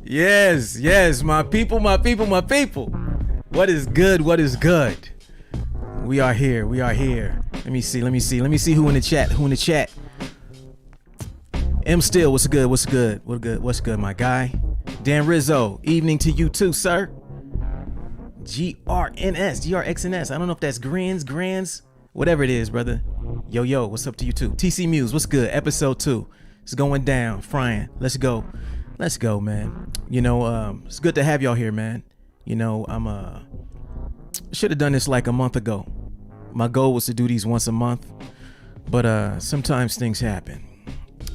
Yes, my people. What is good? What is good? We are here. Let me see who in the chat. M Still, what's good, my guy? Dan Rizzo, evening to you too, sir. GRXNS. I don't know if that's grands, whatever it is, brother. Yo, what's up to you too? TC Muse, what's good? Episode 2. It's going down. Frying. Let's go, man. It's good to have y'all here, man. Should have done this like a month ago. My goal was to do these once a month, but sometimes things happen,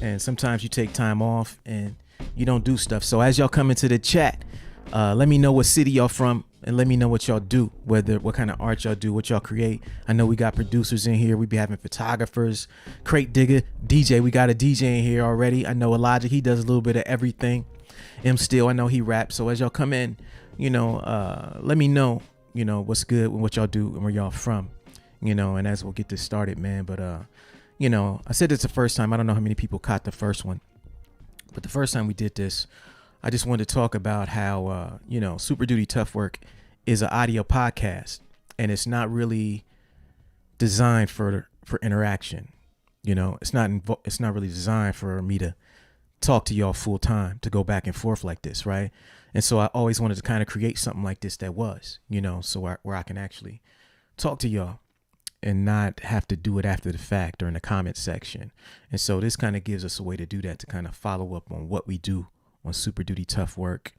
and sometimes you take time off and you don't do stuff. So as y'all come into the chat, let me know what city y'all from, and let me know what y'all do, what kind of art y'all do, what y'all create. I know we got producers in here. We be having photographers, crate digger, DJ. We got a DJ in here already. I know Elijah, he does a little bit of everything. M Still, I know he raps. So as y'all come in, let me know, what's good, what y'all do, and where y'all from, and as we'll get this started, man. But, I said it's the first time. I don't know how many people caught the first one, but the first time we did this, I just wanted to talk about how, Super Duty Tough Work is an audio podcast, and it's not really designed for interaction. It's not really designed for me to talk to y'all full time, to go back and forth like this, right? And so I always wanted to kind of create something like this that was, so where I can actually talk to y'all and not have to do it after the fact or in the comment section. And so this kind of gives us a way to do that, to kind of follow up on what we do on Super Duty Tough Work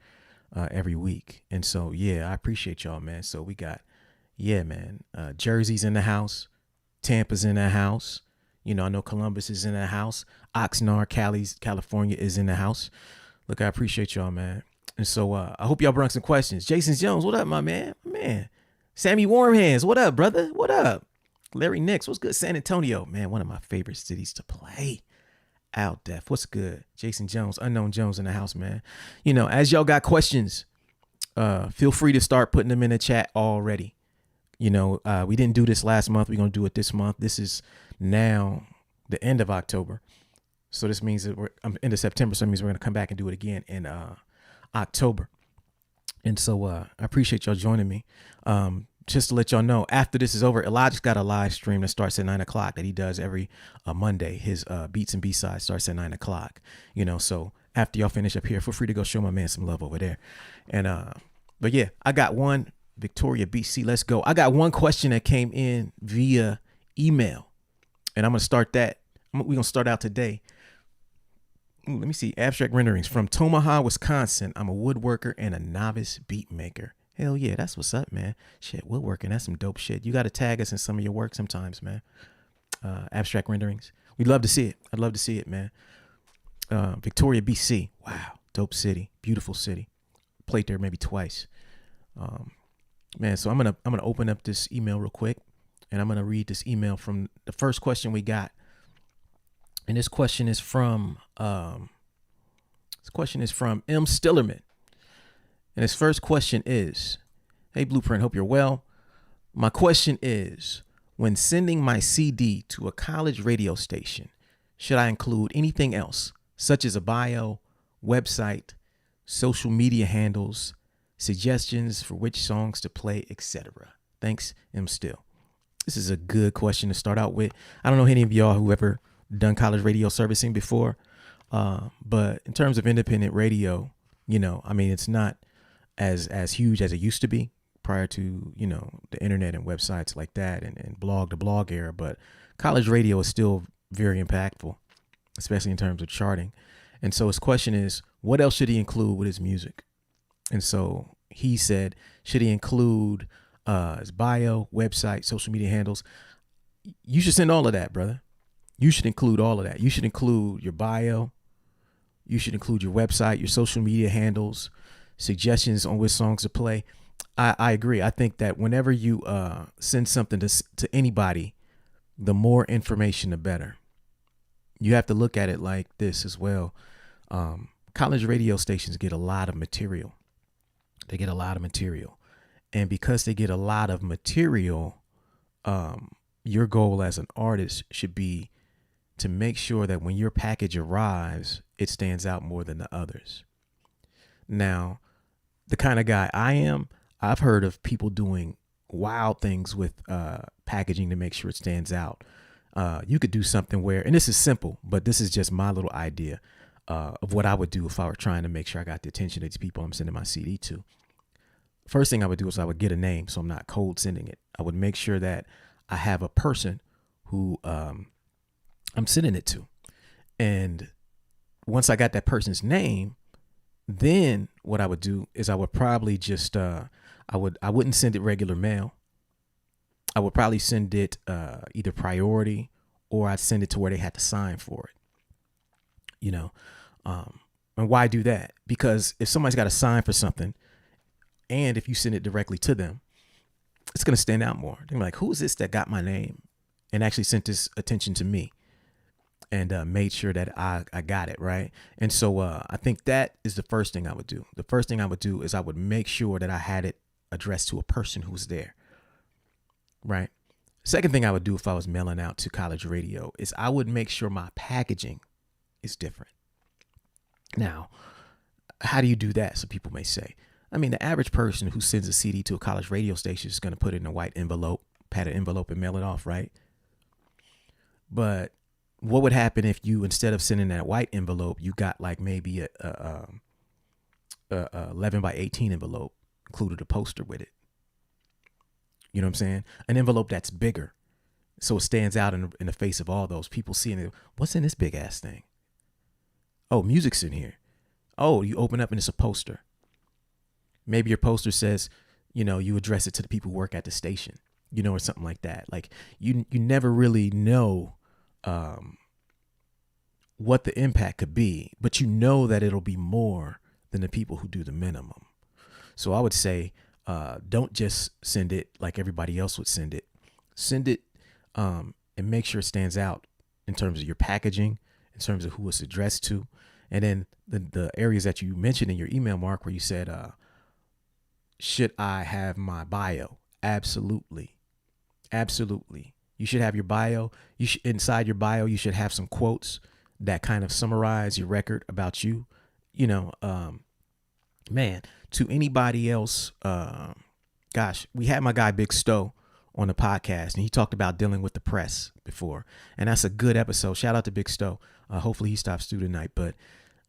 every week. And so, I appreciate y'all, man. So we got, Jersey's in the house. Tampa's in the house. I know Columbus is in the house. Oxnard, California is in the house. Look, I appreciate y'all, man. And so I hope y'all brought some questions. Jason Jones, what up, my man? Sammy Warmhands, what up, brother? What up? Larry Nix, what's good? San Antonio, man, one of my favorite cities to play. Al Def, what's good? Jason Jones, Unknown Jones in the house, man. As y'all got questions, feel free to start putting them in the chat already. We didn't do this last month. We're going to do it this month. This is now the end of October. So this means that I'm into September. So it means we're going to come back and do it again in October. And so I appreciate y'all joining me. Just to let y'all know, after this is over, Elijah's got a live stream that starts at 9:00 that he does every Monday. His Beats and B-Sides starts at 9:00. So after y'all finish up here, feel free to go show my man some love over there. And but I got one. Victoria, BC, let's go. I got one question that came in via email, and I'm gonna start that. We're gonna start out today. Let me see. Abstract renderings from Tomaha, Wisconsin. I'm a woodworker and a novice beat maker. Hell yeah, that's what's up, man. Shit, woodworking, that's some dope shit. You got to tag us in some of your work sometimes, man. Abstract renderings. We'd love to see it. I'd love to see it, man. Victoria, BC. Wow, dope city, beautiful city. Played there maybe twice. Man, so I'm gonna open up this email real quick, and I'm gonna read this email from the first question we got. And this question is from M. Stillerman. And his first question is, hey, Blueprint, hope you're well. My question is, when sending my CD to a college radio station, should I include anything else, such as a bio, website, social media handles, suggestions for which songs to play, etc.? Thanks, M. Still. This is a good question to start out with. I don't know any of y'all who ever done college radio servicing before, but in terms of independent radio, it's not as huge as it used to be prior to, the internet and websites like that and blog to blog era. But college radio is still very impactful, especially in terms of charting. And so his question is, what else should he include with his music? And so he said, should he include his bio, website, social media handles? You should send all of that, brother. You should include all of that. You should include your bio. You should include your website, your social media handles, suggestions on which songs to play. I agree. I think that whenever you send something to anybody, the more information, the better. You have to look at it like this as well. College radio stations get a lot of material. They get a lot of material. And because they get a lot of material, your goal as an artist should be to make sure that when your package arrives, it stands out more than the others. Now, the kind of guy I am, I've heard of people doing wild things with packaging to make sure it stands out. You could do something where, and this is simple, but this is just my little idea of what I would do if I were trying to make sure I got the attention of these people I'm sending my CD to. First thing I would do is I would get a name, so I'm not cold sending it. I would make sure that I have a person who I'm sending it to. And once I got that person's name, then what I would do is I would probably just I wouldn't send it regular mail. I would probably send it either priority, or I'd send it to where they had to sign for it. And why do that? Because if somebody's got to sign for something, and if you send it directly to them, it's going to stand out more. They're like, who is this that got my name and actually sent this attention to me and made sure that I got it, right? And so I think that is the first thing I would do. The first thing I would do is I would make sure that I had it addressed to a person who was there, right? Second thing I would do if I was mailing out to college radio is I would make sure my packaging is different. Now, how do you do that? So people may say, I mean, the average person who sends a CD to a college radio station is going to put it in a white envelope, padded envelope, and mail it off, right? But what would happen if you, instead of sending that white envelope, you got like maybe a 11 by 18 envelope, included a poster with it? You know what I'm saying? An envelope that's bigger, so it stands out in the face of all those people seeing it. What's in this big ass thing? Oh, music's in here. Oh, you open up and it's a poster. Maybe your poster says, you address it to the people who work at the station, or something like that. Like you never really know what the impact could be, but you know that it'll be more than the people who do the minimum. So I would say, don't just send it like everybody else would send it. Send it and make sure it stands out in terms of your packaging, in terms of who it's addressed to. And then the areas that you mentioned in your email, Mark, where you said, should I have my bio? Absolutely. Absolutely. You should have your bio. Inside your bio, you should have some quotes that kind of summarize your record about you. Man, to anybody else, we had my guy Big Stowe on the podcast, and he talked about dealing with the press before, and that's a good episode. Shout out to Big Stowe. Hopefully he stops through tonight, but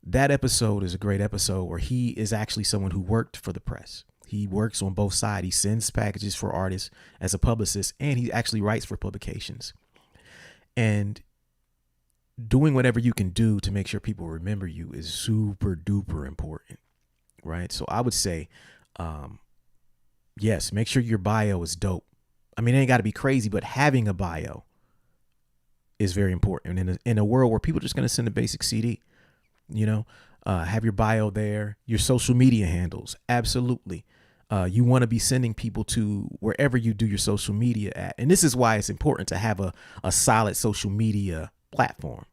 that episode is a great episode where he is actually someone who worked for the press. He works on both sides. He sends packages for artists as a publicist, and he actually writes for publications. And doing whatever you can do to make sure people remember you is super duper important, right? So I would say, yes, make sure your bio is dope. I mean, it ain't got to be crazy, but having a bio is very important. In a world where people are just going to send a basic CD, have your bio there, your social media handles. Absolutely. You want to be sending people to wherever you do your social media at. And this is why it's important to have a solid social media platform.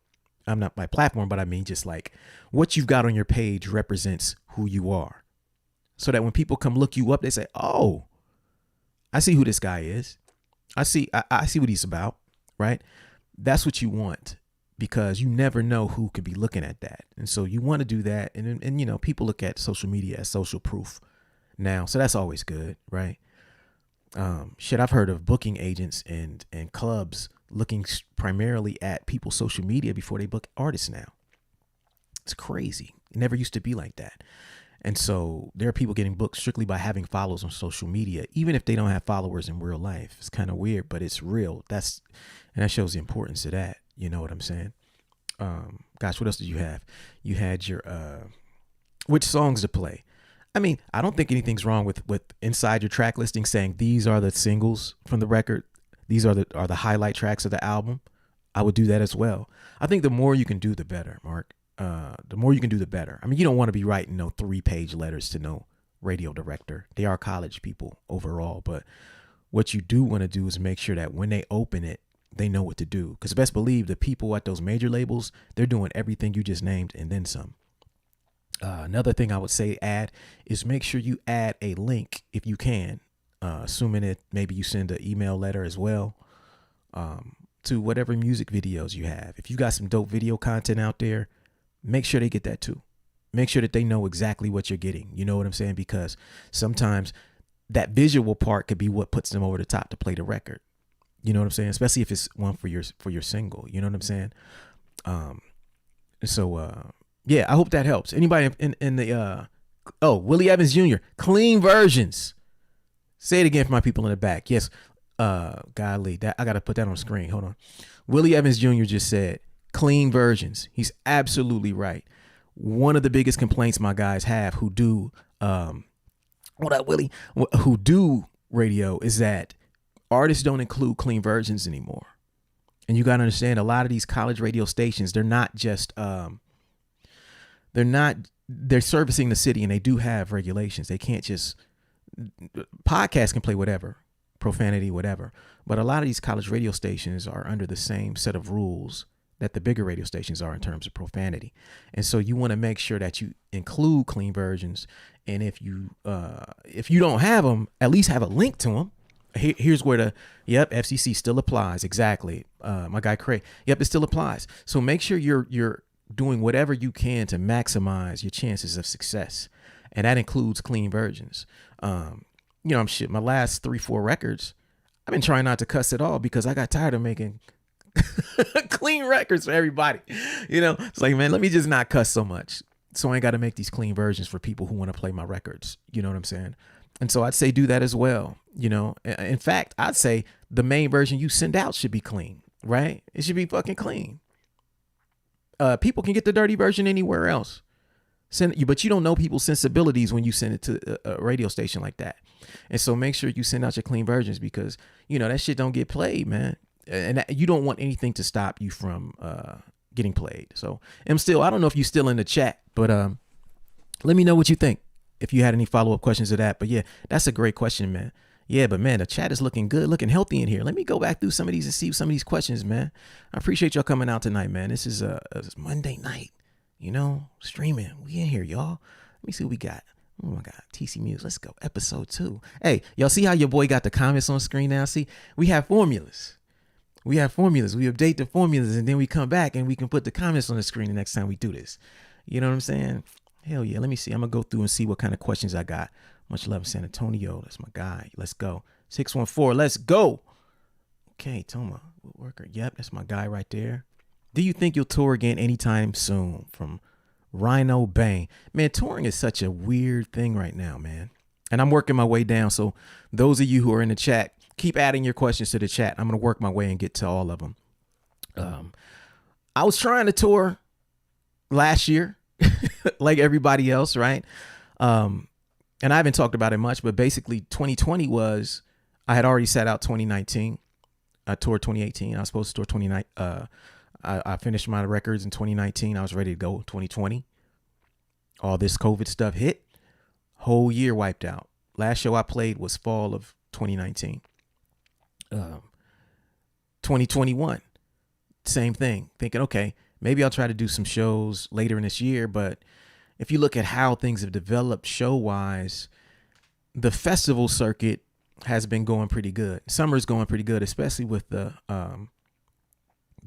I'm not by platform, but I mean just like what you've got on your page represents who you are. So that when people come look you up, they say, oh, I see who this guy is. I see what he's about, right? That's what you want, because you never know who could be looking at that. And so you want to do that. And people look at social media as social proof now. So that's always good, right? I've heard of booking agents and clubs looking primarily at people's social media before they book artists now. It's crazy. It never used to be like that. And so there are people getting booked strictly by having followers on social media, even if they don't have followers in real life. It's kind of weird, but it's real. And that shows the importance of that. You know what I'm saying? What else did you have? You had your, which songs to play. I mean, I don't think anything's wrong with inside your track listing saying these are the singles from the record. These are the highlight tracks of the album. I would do that as well. I think the more you can do, the better, Mark. The more you can do, the better. I mean, you don't want to be writing 3-page letters to no radio director. They are college people overall, but what you do want to do is make sure that when they open it, they know what to do. Because best believe the people at those major labels, they're doing everything you just named and then some. Another thing I would say add is make sure you add a link if you can, assuming it maybe you send an email letter as well, to whatever music videos you have. If you got some dope video content out there, make sure they get that too. Make sure that they know exactly what you're getting. You know what I'm saying? Because sometimes that visual part could be what puts them over the top to play the record. You know what I'm saying? Especially if it's one for your single. You know what I'm saying? Yeah, I hope that helps. Anybody in the Willie Evans Jr. Clean versions. Say it again for my people in the back. Yes. Golly, that I gotta put that on the screen. Hold on. Willie Evans Jr. just said clean versions. He's absolutely right. One of the biggest complaints my guys have who do who do radio is that artists don't include clean versions anymore. And you got to understand, a lot of these college radio stations, they're servicing the city, and they do have regulations. They can't just, podcasts can play whatever, profanity, whatever. But a lot of these college radio stations are under the same set of rules that the bigger radio stations are in terms of profanity. And so you want to make sure that you include clean versions. And if you don't have them, at least have a link to them. Here's where FCC still applies. Exactly. My guy Craig. Yep, it still applies. So make sure you're doing whatever you can to maximize your chances of success. And that includes clean versions. My last 3-4 records, I've been trying not to cuss at all because I got tired of making clean records for everybody. It's like, man, let me just not cuss so much. So I ain't got to make these clean versions for people who want to play my records. You know what I'm saying? And so I'd say do that as well. In fact, I'd say the main version you send out should be clean, right? It should be fucking clean. People can get the dirty version anywhere else. But you don't know people's sensibilities when you send it to a radio station like that. And so make sure you send out your clean versions because, that shit don't get played, man. And you don't want anything to stop you from getting played. So I don't know if you're still in the chat, but let me know what you think. If you had any follow-up questions to that. But yeah, that's a great question, man. Yeah, but man, the chat is looking good, looking healthy in here. Let me go back through some of these and see some of these questions, man. I appreciate y'all coming out tonight, man. This is a Monday night, streaming. We in here, y'all. Let me see what we got. Oh my God, TC Muse. Let's go. Episode 2. Hey, y'all see how your boy got the comments on screen now? See, we have formulas. We update the formulas and then we come back and we can put the comments on the screen the next time we do this. You know what I'm saying? Hell yeah. Let me see. I'm going to go through and see what kind of questions I got. Much love, San Antonio. That's my guy. Let's go. 614. Let's go. Okay. Toma Worker. Yep. That's my guy right there. Do you think you'll tour again anytime soon? From Rhino Bang. Man, touring is such a weird thing right now, man. And I'm working my way down. So those of you who are in the chat, keep adding your questions to the chat. I'm going to work my way and get to all of them. I was trying to tour last year. Like everybody else, right? And I haven't talked about it much, but basically 2020 I had already set out 2019. I toured 2018. I was supposed to tour 2019. I finished my records in 2019. I was ready to go 2020. All this COVID stuff hit. Whole year wiped out. Last show I played was fall of 2019. 2021, same thing. Thinking, okay, maybe I'll try to do some shows later in this year. But if you look at how things have developed show-wise, the festival circuit has been going pretty good. Summer's going pretty good, especially with the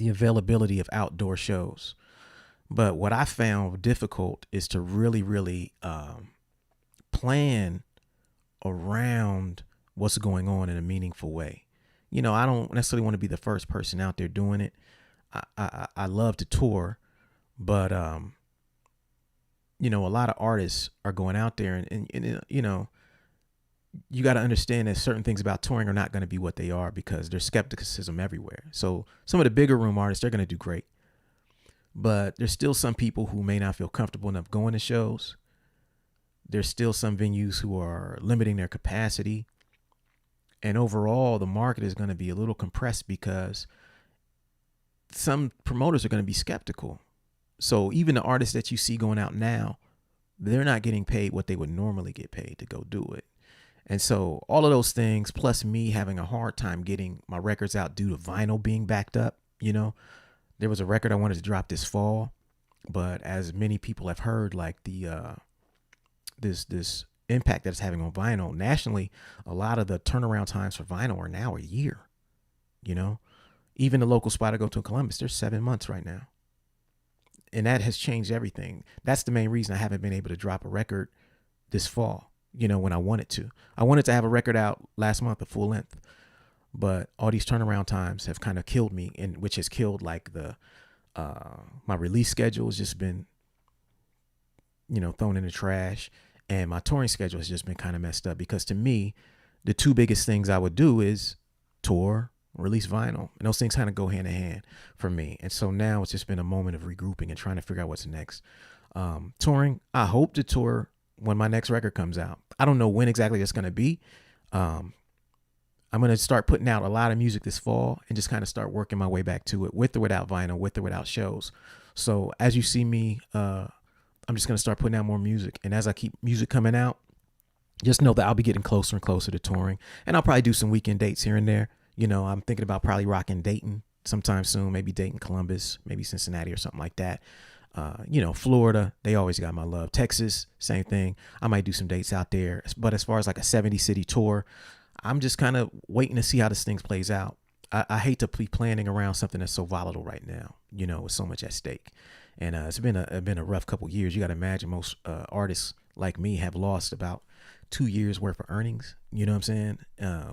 availability of outdoor shows. But what I found difficult is to really, really plan around what's going on in a meaningful way. I don't necessarily want to be the first person out there doing it. I love to tour, but a lot of artists are going out there and you got to understand that certain things about touring are not going to be what they are because there's skepticism everywhere. So some of the bigger room artists, they're going to do great, but there's still some people who may not feel comfortable enough going to shows. There's still some venues who are limiting their capacity. And overall, the market is going to be a little compressed because some promoters are going to be skeptical. So even the artists that you see going out now, they're not getting paid what they would normally get paid to go do it. And so all of those things, plus me having a hard time getting my records out due to vinyl being backed up. There was a record I wanted to drop this fall, but as many people have heard, like the this impact that it's having on vinyl nationally, a lot of the turnaround times for vinyl are now a year. Even the local spot I go to in Columbus, there's 7 months right now. And that has changed everything. That's the main reason I haven't been able to drop a record this fall, when I wanted to. I wanted to have a record out last month, a full length. But all these turnaround times have kind of killed me, and which has killed like my release schedule has just been, thrown in the trash. And my touring schedule has just been kind of messed up, because to me, the two biggest things I would do is tour, release vinyl, and those things kind of go hand in hand for me. And so now it's just been a moment of regrouping and trying to figure out what's next. Touring, I hope to tour when my next record comes out. I don't know when exactly it's going to be. I'm going to start putting out a lot of music this fall and just kind of start working my way back to it, with or without vinyl, with or without shows. So as you see me, I'm just going to start putting out more music. And as I keep music coming out, just know that I'll be getting closer and closer to touring. And I'll probably do some weekend dates here and there. I'm thinking about probably rocking Dayton sometime soon, maybe Dayton, Columbus, maybe Cincinnati or something like that. Florida, they always got my love. Texas, same thing. I might do some dates out there. But as far as like a 70 city tour, I'm just kind of waiting to see how this thing plays out. I hate to be planning around something that's so volatile right now, with so much at stake. And it's been a rough couple years. You got to imagine most artists like me have lost about 2 years worth of earnings, you know what I'm saying?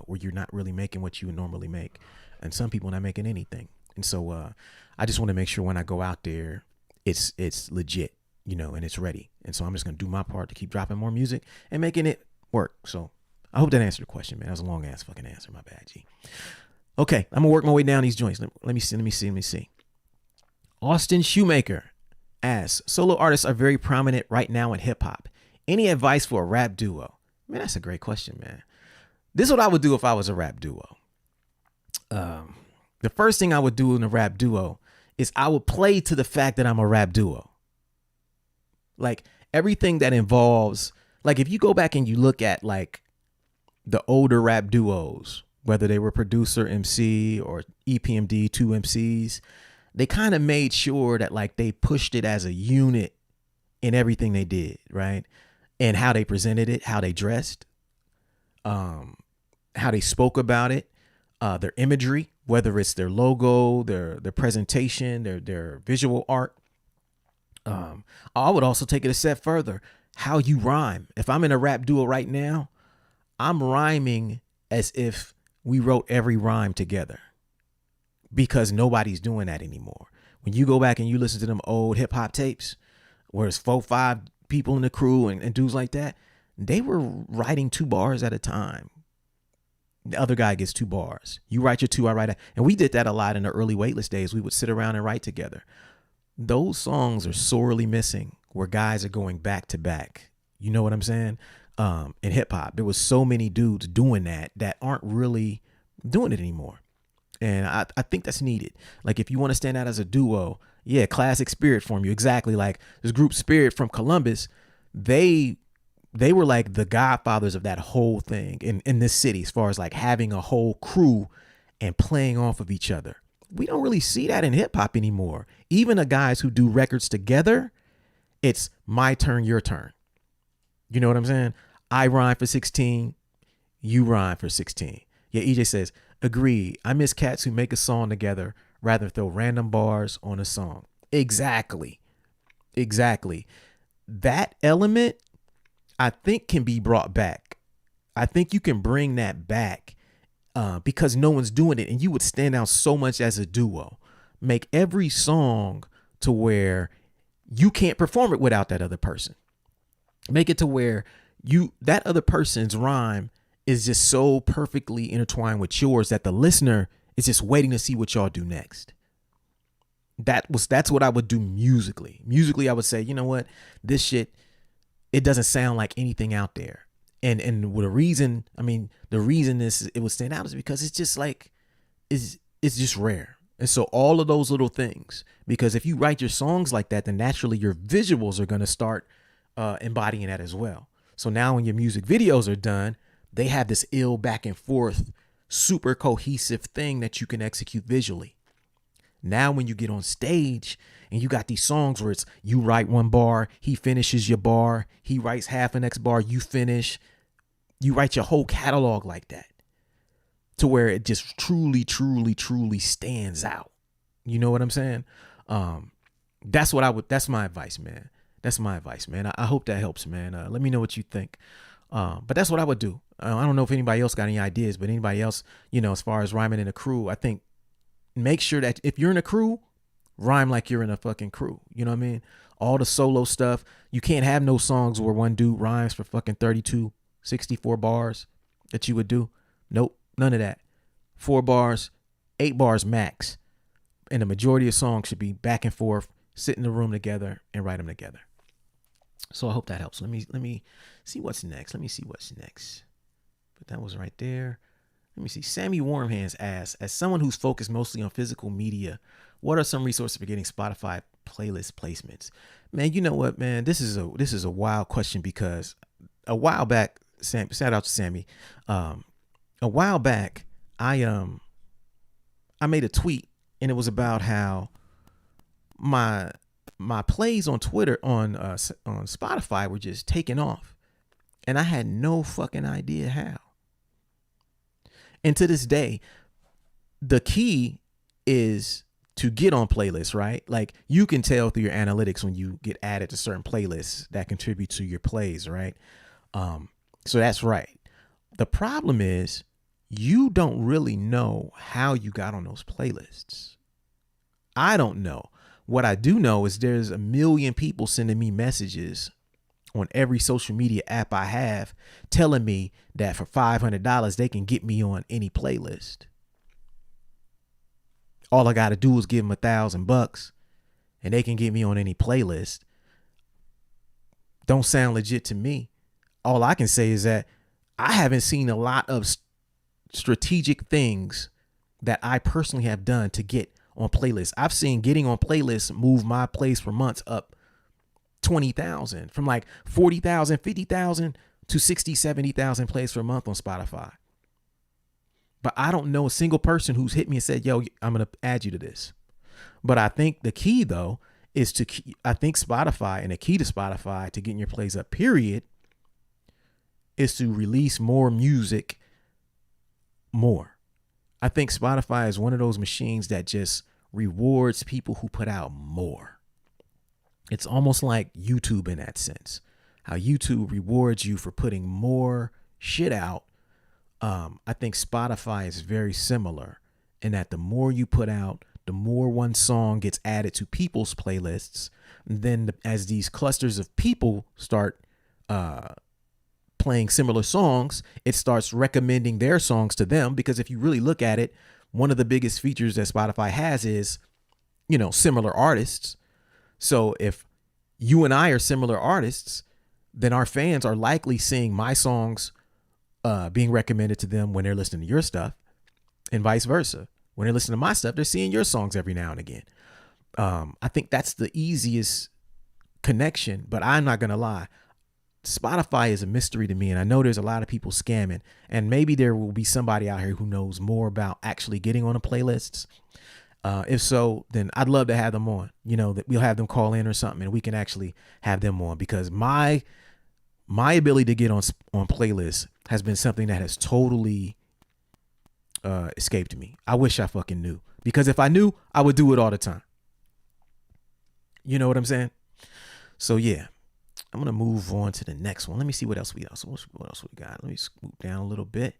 Where you're not really making what you would normally make. And some people not making anything. And so I just want to make sure when I go out there, it's legit, and it's ready. And so I'm just going to do my part to keep dropping more music and making it work. So I hope that answered the question, man. That was a long ass fucking answer. My bad, G. Okay, I'm gonna work my way down these joints. Let me see. Austin Shoemaker asks, solo artists are very prominent right now in hip hop. Any advice for a rap duo? Man, that's a great question, man. This is what I would do if I was a rap duo. The first thing I would do in a rap duo is I would play to the fact that I'm a rap duo. Like everything that involves, like if you go back and you look at like the older rap duos, whether they were producer MC or EPMD, two MCs, they kind of made sure that like they pushed it as a unit in everything they did, right? And how they presented it, how they dressed, how they spoke about it, their imagery, whether it's their logo, their presentation, their visual art. I would also take it a step further, how you rhyme. If I'm in a rap duo right now, I'm rhyming as if we wrote every rhyme together, because nobody's doing that anymore. When you go back and you listen to them old hip hop tapes where it's 4-5 people in the crew and dudes like that, they were writing 2 bars at a time. The other guy gets 2 bars. You write your 2, I write it. And we did that a lot in the early Waitlist days. We would sit around and write together. Those songs are sorely missing where guys are going back to back. You know what I'm saying? In hip hop, there was so many dudes doing that aren't really doing it anymore. And I think that's needed. Like if you want to stand out as a duo, yeah, Classic Spirit form you. Exactly. Like this group Spirit from Columbus, they were like the godfathers of that whole thing in this city, as far as like having a whole crew and playing off of each other. We don't really see that in hip hop anymore. Even the guys who do records together, it's my turn, your turn. You know what I'm saying? I rhyme for 16, you rhyme for 16. Yeah, EJ says, agree. I miss cats who make a song together rather than throw random bars on a song. Exactly. That element, I think, can be brought back. I think you can bring that back because no one's doing it. And you would stand out so much as a duo. Make every song to where you can't perform it without that other person. Make it to where that other person's rhyme is just so perfectly intertwined with yours that the listener is just waiting to see what y'all do next. That's what I would do musically. Musically, I would say, you know what, this shit, it doesn't sound like anything out there. And the reason it would stand out is because it's just like, it's just rare. And so all of those little things, because if you write your songs like that, then naturally your visuals are going to start embodying that as well. So now when your music videos are done, they have this ill back and forth, super cohesive thing that you can execute visually. Now, when you get on stage and you got these songs where it's you write 1 bar, he finishes your bar, he writes half the next bar, you finish, you write your whole catalog like that. to where it just truly, truly, truly stands out. You know what I'm saying? That's my advice, man. That's my advice, man. I hope that helps, man. Let me know what you think. But that's what I would do. I don't know if anybody else got any ideas, but anybody else, as far as rhyming in a crew, I think make sure that if you're in a crew, rhyme like you're in a fucking crew. You know what I mean? All the solo stuff. You can't have no songs where one dude rhymes for fucking 32, 64 bars that you would do. Nope. None of that. 4 bars, 8 bars max. And the majority of songs should be back and forth, sit in the room together and write them together. So I hope that helps. Let me see what's next. But that was right there. Let me see. Sammy Warmhands asks, as someone who's focused mostly on physical media, what are some resources for getting Spotify playlist placements? Man, you know what, man? This is a wild question because a while back, shout out to Sammy. A while back, I made a tweet and it was about how my plays on Twitter on Spotify were just taking off, and I had no fucking idea how. And to this day, the key is to get on playlists, right? Like you can tell through your analytics when you get added to certain playlists that contribute to your plays, right? So that's right. The problem is you don't really know how you got on those playlists. I don't know. What I do know is there's a million people sending me messages on every social media app I have telling me that for $500 they can get me on any playlist. All I got to do is give them $1,000 and they can get me on any playlist. Don't sound legit to me. All I can say is that I haven't seen a lot of strategic things that I personally have done to get on playlists. I've seen getting on playlists move my plays for months up 20,000 from like 40,000, 50,000 to 60, 70,000 plays per month on Spotify. But I don't know a single person who's hit me and said, yo, I'm going to add you to this. But I think the key though is I think Spotify, and the key to Spotify to getting your plays up, period, is to release more music more. I think Spotify is one of those machines that just rewards people who put out more. It's almost like YouTube in that sense. How YouTube rewards you for putting more shit out. I think Spotify is very similar in that the more you put out, the more one song gets added to people's playlists. And then as these clusters of people start playing similar songs, it starts recommending their songs to them. Because if you really look at it, one of the biggest features that Spotify has is, similar artists. So if you and I are similar artists, then our fans are likely seeing my songs being recommended to them when they're listening to your stuff, and vice versa. When they're listening to my stuff, they're seeing your songs every now and again. I think that's the easiest connection, but I'm not going to lie. Spotify is a mystery to me, and I know there's a lot of people scamming, and maybe there will be somebody out here who knows more about actually getting on the playlists. If so, then I'd love to have them on, that we'll have them call in or something and we can actually have them on, because my ability to get on playlists has been something that has totally escaped me. I wish I fucking knew, because if I knew, I would do it all the time. You know what I'm saying? So yeah, I'm going to move on to the next one. Let me see what else we got. Let me scoot down a little bit.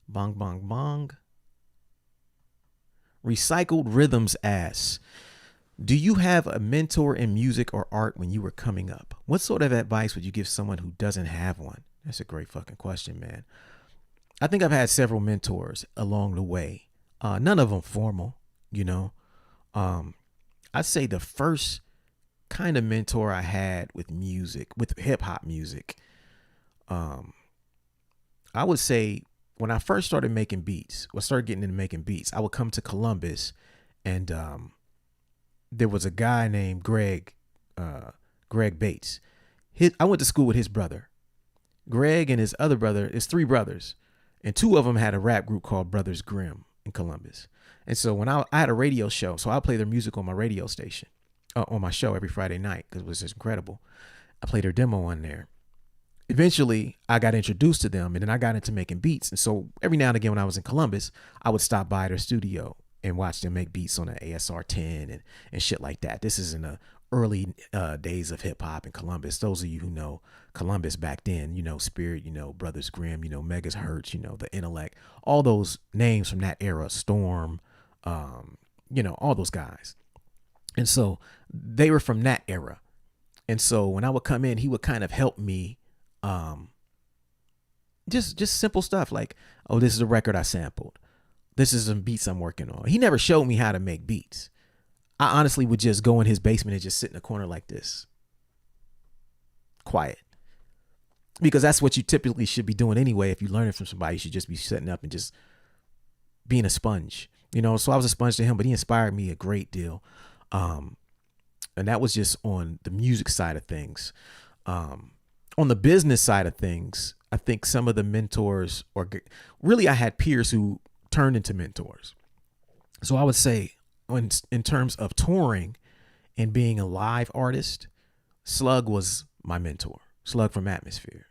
Bong, bong, bong. Recycled Rhythms asks, do you have a mentor in music or art when you were coming up? What sort of advice would you give someone who doesn't have one? That's a great fucking question, man. I think I've had several mentors along the way. None of them formal, I'd say the first kind of mentor I had with music, with hip hop music, I would say when I first started making beats, started getting into making beats, I would come to Columbus, and there was a guy named Greg Bates. I went to school with his brother. Greg and his other brother, his 3 brothers, and 2 of them had a rap group called Brothers Grimm in Columbus. And so when I had a radio show, so I play their music on my radio station, on my show every Friday night, because it was just incredible. I played their demo on there. eventually I got introduced to them, and then I got into making beats. And so every now and again when I was in Columbus, I would stop by their studio and watch them make beats on an ASR 10 and shit like that. This is in the early days of hip hop in Columbus. Those of you who know Columbus back then, Spirit, Brothers Grimm, Megahertz, the Intellect, all those names from that era, Storm, all those guys. And so they were from that era. And so when I would come in, he would kind of help me, just simple stuff like, oh, this is a record I sampled. This is some beats I'm working on. He never showed me how to make beats. I honestly would just go in his basement and just sit in a corner like this, quiet, because that's what you typically should be doing anyway. If you're learning from somebody, you should just be sitting up and just being a sponge, So I was a sponge to him, but he inspired me a great deal. And that was just on the music side of things. On the business side of things, I think some of the mentors, or really I had peers who turned into mentors. So I would say in terms of touring and being a live artist, Slug was my mentor. Slug from Atmosphere,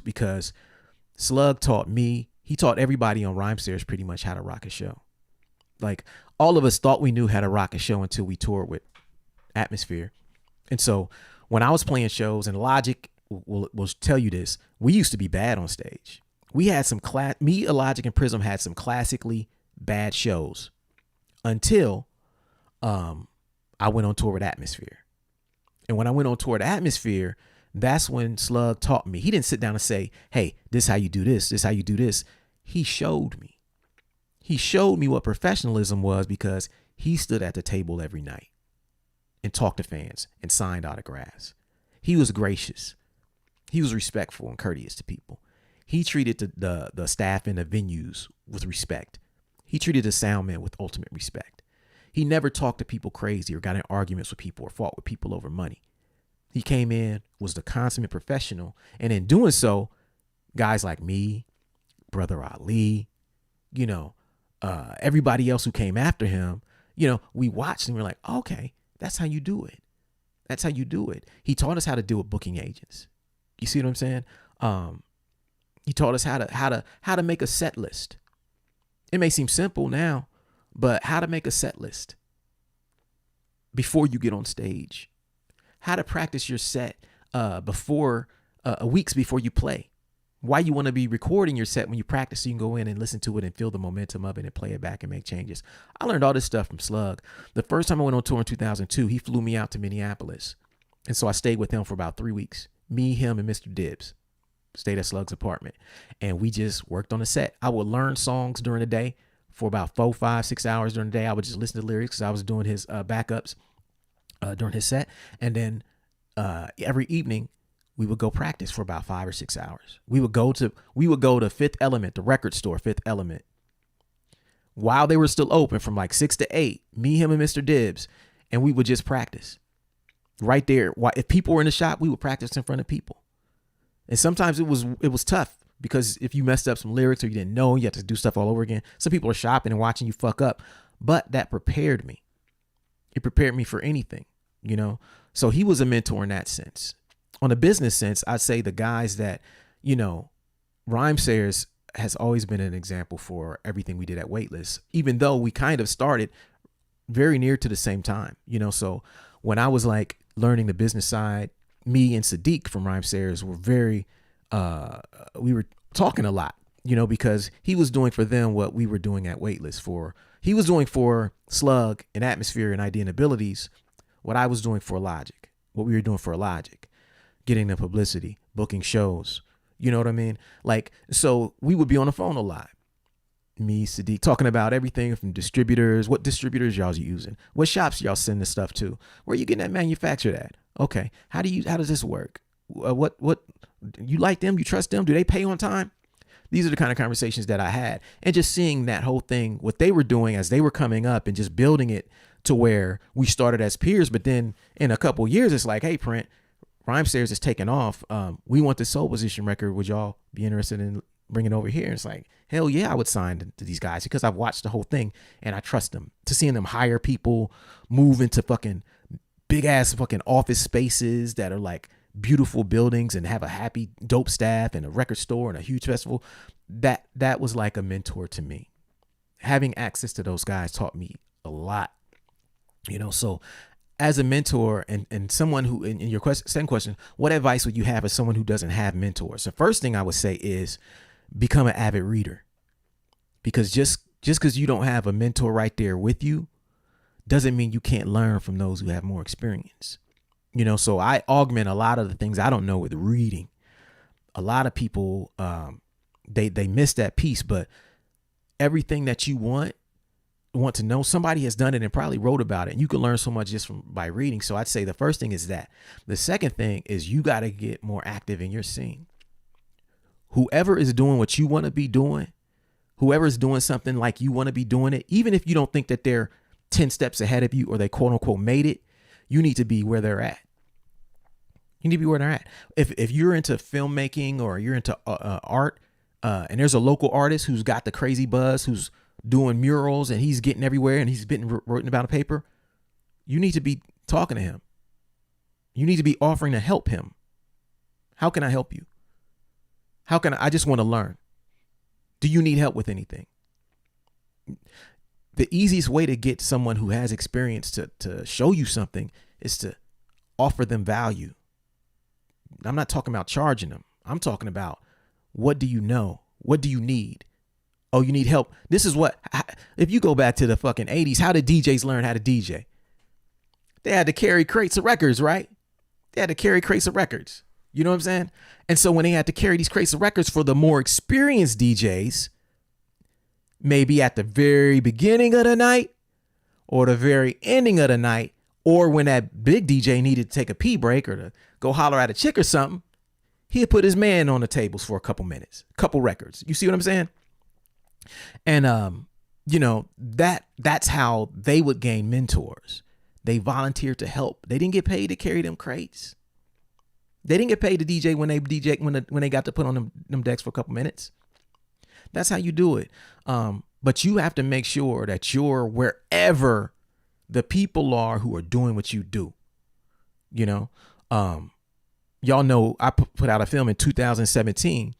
because Slug taught me, he taught everybody on Rhymestairs pretty much how to rock a show. Like, all of us thought we knew how to rock a show until we toured with Atmosphere. And so when I was playing shows, and Logic will tell you this, we used to be bad on stage. We had some me, Logic, and Prism had some classically bad shows until I went on tour with Atmosphere. And when I went on tour with Atmosphere, that's when Slug taught me. He didn't sit down and say, hey, this is how you do this. This is how you do this. He showed me. He showed me what professionalism was, because he stood at the table every night and talked to fans and signed autographs. He was gracious. He was respectful and courteous to people. He treated the staff in the venues with respect. He treated the sound man with ultimate respect. He never talked to people crazy or got in arguments with people or fought with people over money. He came in, was the consummate professional, and in doing so, guys like me, Brother Ali, everybody else who came after him, we watched and we're like, okay, that's how you do it. That's how you do it. He taught us how to deal with booking agents. You see what I'm saying? He taught us how to make a set list. It may seem simple now, but how to make a set list before you get on stage, how to practice your set before weeks before you play. Why you want to be recording your set when you practice, so you can go in and listen to it and feel the momentum of it and play it back and make changes. I learned all this stuff from Slug. The first time I went on tour in 2002, he flew me out to Minneapolis. And so I stayed with him for about 3 weeks. Me, him, and Mr. Dibbs stayed at Slug's apartment. And we just worked on a set. I would learn songs during the day for about 4, 5, 6 hours during the day. I would just listen to lyrics because I was doing his backups during his set. And then every evening, we would go practice for about 5 or 6 hours. We would go to Fifth Element, the record store, Fifth Element, while they were still open from like 6 to 8, me, him, and Mr. Dibbs. And we would just practice right there. If people were in the shop, we would practice in front of people. And sometimes it was tough, because if you messed up some lyrics or you didn't know, you had to do stuff all over again. Some people are shopping and watching you fuck up, but that prepared me. It prepared me for anything, So he was a mentor in that sense. On a business sense, I'd say the guys that, Rhymestairs has always been an example for everything we did at Weightless, even though we kind of started very near to the same time, So when I was like learning the business side, me and Sadiq from Rhymestairs were we were talking a lot, because he was doing for them what we were doing at Weightless for. He was doing for Slug and Atmosphere and Idea and Abilities what I was doing for Logic, what we were doing for Logic. Getting the publicity, booking shows, you know what I mean? Like, so we would be on the phone a lot. Me, Sadiq, talking about everything from distributors, what distributors y'all using, what shops y'all send the stuff to, where you getting that manufactured at? Okay, how does this work? What you like them? You trust them? Do they pay on time? These are the kind of conversations that I had, and just seeing that whole thing, what they were doing as they were coming up, and just building it to where we started as peers. But then in a couple of years, it's like, hey, Print, Rhymestairs is taking off. We want this Soul Position record. Would y'all be interested in bringing it over here? And it's like, hell yeah, I would sign to these guys, because I've watched the whole thing and I trust them. To seeing them hire people, move into fucking big ass fucking office spaces that are like beautiful buildings and have a happy, dope staff and a record store and a huge festival. That was like a mentor to me. Having access to those guys taught me a lot, so as a mentor and someone who, in your second question, what advice would you have as someone who doesn't have mentors? The first thing I would say is become an avid reader, because just because you don't have a mentor right there with you doesn't mean you can't learn from those who have more experience. So I augment a lot of the things I don't know with reading. A lot of people, they miss that piece, but everything that you want to know, somebody has done it and probably wrote about it. And you can learn so much just by reading. So I'd say the first thing is that. The second thing is you got to get more active in your scene. Whoever is doing what you want to be doing, whoever is doing something like you want to be doing it, even if you don't think that they're 10 steps ahead of you or they quote unquote made it, you need to be where they're at. You need to be where they're at. If you're into filmmaking or you're into art, and there's a local artist who's got the crazy buzz, who's doing murals and he's getting everywhere and he's been written about a paper, you need to be talking to him. You need to be offering to help him. How can I help you? I just want to learn. Do you need help with anything? The easiest way to get someone who has experience to show you something is to offer them value. I'm not talking about charging them. I'm talking about, what do you know? What do you need? Oh, you need help. This is what, if you go back to the fucking 80s, how did DJs learn how to DJ? They had to carry crates of records, right? They had to carry crates of records. You know what I'm saying? And so when they had to carry these crates of records for the more experienced DJs, maybe at the very beginning of the night or the very ending of the night, or when that big DJ needed to take a pee break or to go holler at a chick or something, he'd put his man on the tables for a couple minutes, couple records. You see what I'm saying? And, that's how they would gain mentors. They volunteered to help. They didn't get paid to carry them crates. They didn't get paid to DJ when they got to put on them decks for a couple minutes. That's how you do it. But you have to make sure that you're wherever the people are who are doing what you do. Y'all know I put out a film in 2017.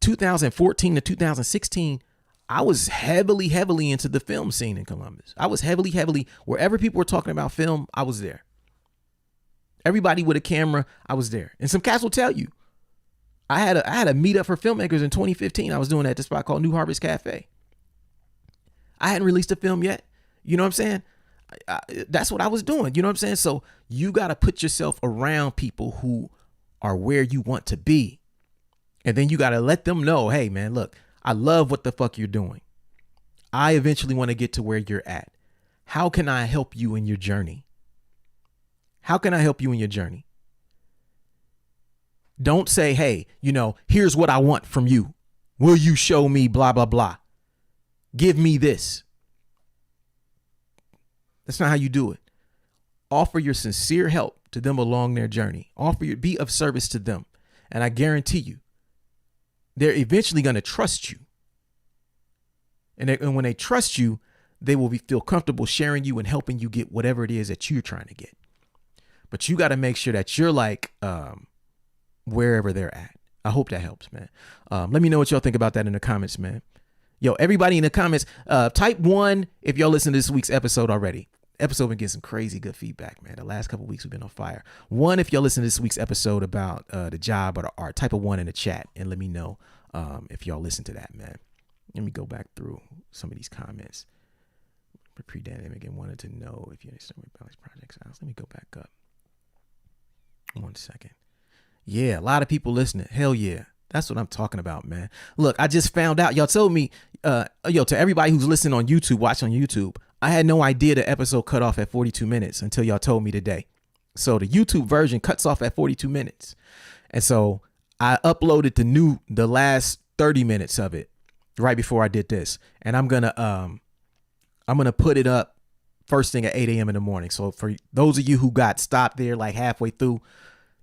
2014 to 2016, I was heavily into the film scene in Columbus. I was heavily, wherever people were talking about film, I was there. Everybody with a camera, I was there. And some cats will tell you, I had a meetup for filmmakers in 2015. I was doing that at this spot called New Harvest Cafe. I hadn't released a film yet. You know what I'm saying? That's what I was doing. You know what I'm saying? So you got to put yourself around people who are where you want to be. And then you got to let them know, hey, man, look, I love what the fuck you're doing. I eventually want to get to where you're at. How can I help you in your journey? How can I help you in your journey? Don't say, hey, here's what I want from you. Will you show me blah, blah, blah? Give me this. That's not how you do it. Offer your sincere help to them along their journey. Be of service to them. And I guarantee you, they're eventually going to trust you. And when they trust you, they will feel comfortable sharing you and helping you get whatever it is that you're trying to get. But you got to make sure that you're like wherever they're at. I hope that helps, man. Let me know what y'all think about that in the comments, man. Yo, everybody in the comments, type 1 if y'all listen to this week's episode already. Episode been getting some crazy good feedback, man. The last couple of weeks we've been on fire. 1 if y'all listen to this week's episode about the job or the art. Type a 1 in the chat and let me know if y'all listen to that, man. Let me go back through some of these comments. Pre-dynamic and wanted to know if you understand what projects out. Let me go back up. 1 second. Yeah, a lot of people listening. Hell yeah. That's what I'm talking about, man. Look, I just found out. Y'all told me, to everybody who's listening on YouTube, watch on YouTube, I had no idea the episode cut off at 42 minutes until y'all told me today. So the YouTube version cuts off at 42 minutes. And so I uploaded the last 30 minutes of it right before I did this. And I'm going to put it up first thing at 8 a.m. in the morning. So for those of you who got stopped there like halfway through,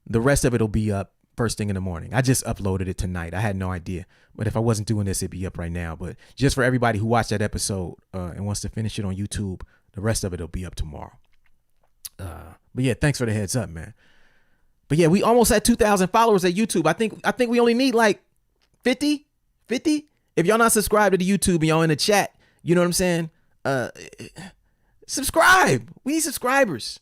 the rest of it will be up first thing in the morning. I just uploaded it tonight. I had no idea. But if I wasn't doing this, it'd be up right now. But just for everybody who watched that episode and wants to finish it on YouTube, the rest of it will be up tomorrow. But yeah, thanks for the heads up, man. But yeah, we almost had 2,000 followers at YouTube. I think we only need like 50. If y'all not subscribed to the YouTube and y'all in the chat, you know what I'm saying? Subscribe. We need subscribers.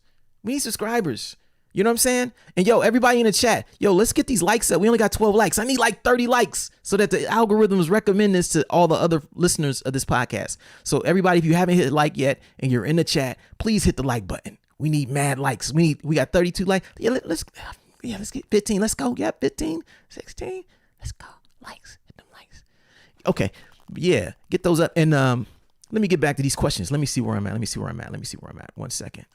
You know what I'm saying? And yo, everybody in the chat, yo, let's get these likes up. We only got 12 likes. I need like 30 likes so that the algorithms recommend this to all the other listeners of this podcast. So everybody, if you haven't hit like yet and you're in the chat, please hit the like button. We need mad likes. We got 32 likes. Let's get 15. Let's go. Yeah, 15, 16. Let's go. Likes. Hit them likes. Okay. Yeah. Get those up. And let me get back to these questions. Let me see where I'm at. 1 second.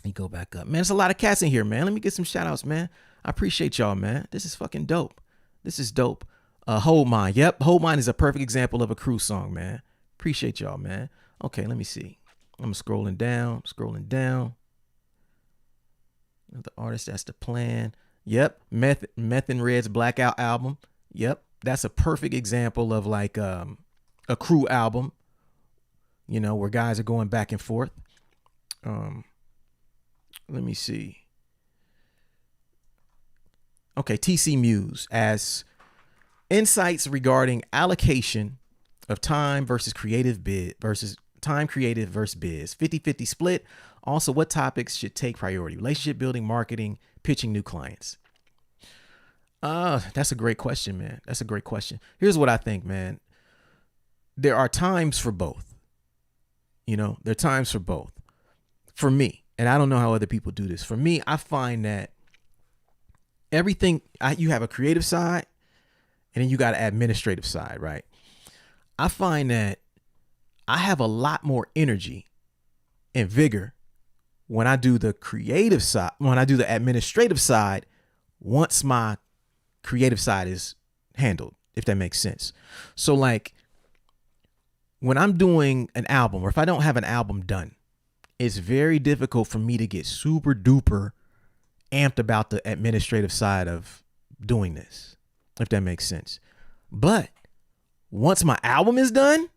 You go back up. Man, there's a lot of cats in here, man. Let me get some shout outs, man. I appreciate y'all, man. This is fucking dope. This is dope. Hold Mine. Yep. Hold Mine is a perfect example of a crew song, man. Appreciate y'all, man. Okay, let me see. I'm scrolling down. The artist, that's the plan. Yep. Meth and Red's Blackout album. Yep. That's a perfect example of like a crew album, you know, where guys are going back and forth. Let me see. Okay, TC Muse as insights regarding allocation of time versus creative bid versus time creative versus biz. 50-50 split. Also, what topics should take priority? Relationship building, marketing, pitching new clients. That's a great question, man. That's a great question. Here's what I think, man. There are times for both. You know, there are times for both. For me, and I don't know how other people do this. For me, I find that you have a creative side and then you got an administrative side, right? I find that I have a lot more energy and vigor when I do the creative side, when I do the administrative side, once my creative side is handled, if that makes sense. So like when I'm doing an album, or if I don't have an album done, it's very difficult for me to get super duper amped about the administrative side of doing this, if that makes sense. But once my album is done,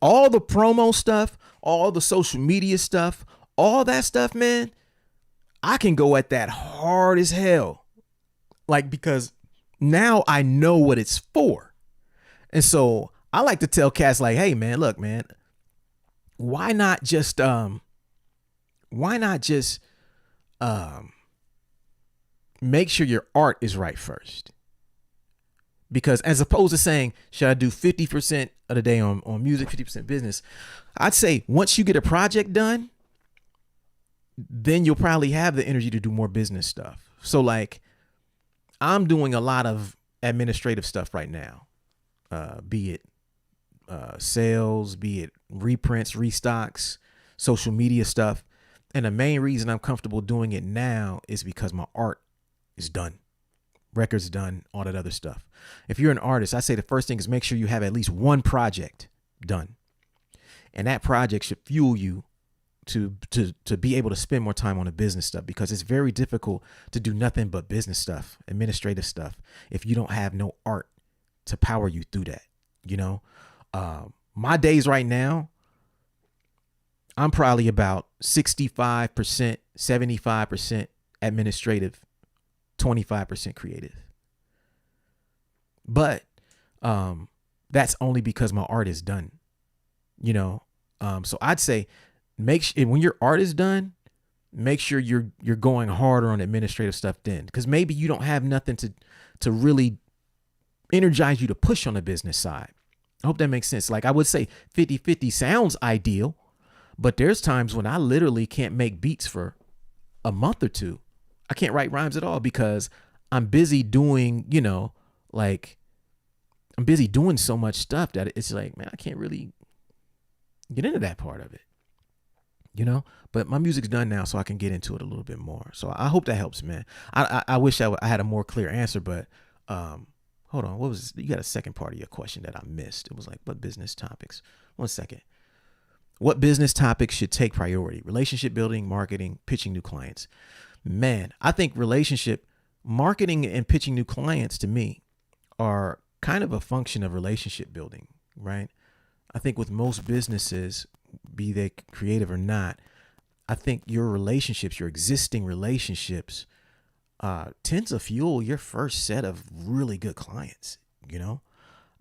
all the promo stuff, all the social media stuff, all that stuff, man, I can go at that hard as hell. Like, because now I know what it's for. And so I like to tell cats like, hey man, look, man, why not just make sure your art is right first? Because as opposed to saying, should I do 50% of the day on music, 50% business? I'd say once you get a project done, then you'll probably have the energy to do more business stuff. So like I'm doing a lot of administrative stuff right now, be it sales, be it reprints, restocks, social media stuff. And the main reason I'm comfortable doing it now is because my art is done. Records done, all that other stuff. If you're an artist, I say the first thing is make sure you have at least one project done. And that project should fuel you to be able to spend more time on the business stuff, because it's very difficult to do nothing but business stuff, administrative stuff, if you don't have no art to power you through that. You know, my days right now, I'm probably about 65%, 75% administrative, 25% creative. But that's only because my art is done, you know. So I'd say when your art is done, make sure you're going harder on administrative stuff then, because maybe you don't have nothing to really energize you to push on the business side. I hope that makes sense. Like I would say 50-50 sounds ideal, but there's times when I literally can't make beats for a month or two. I can't write rhymes at all because I'm busy doing, you know, like I'm busy doing so much stuff that it's like, man, I can't really get into that part of it, you know. But my music's done now, so I can get into it a little bit more. So I hope that helps, man. I wish I had a more clear answer, but hold on. What was you got a second part of your question that I missed? It was like, what business topics? 1 second. What business topics should take priority? Relationship building, marketing, pitching new clients. Man, I think relationship marketing and pitching new clients to me are kind of a function of relationship building, right? I think with most businesses, be they creative or not, I think your relationships, your existing relationships, tend to fuel your first set of really good clients. You know,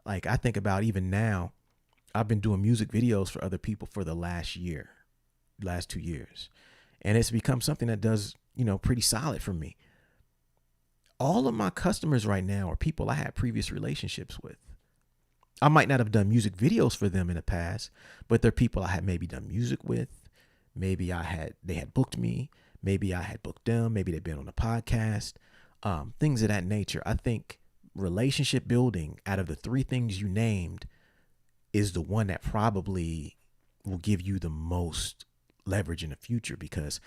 like I think about even now, I've been doing music videos for other people for the last 2 years, and it's become something that does, pretty solid for me. All of my customers right now are people I had previous relationships with. I might not have done music videos for them in the past, but they're people I had maybe done music with. Maybe they had booked me. Maybe I had booked them. Maybe they've been on a podcast, things of that nature. I think relationship building, out of the three things you named, is the one that probably will give you the most leverage in the future, because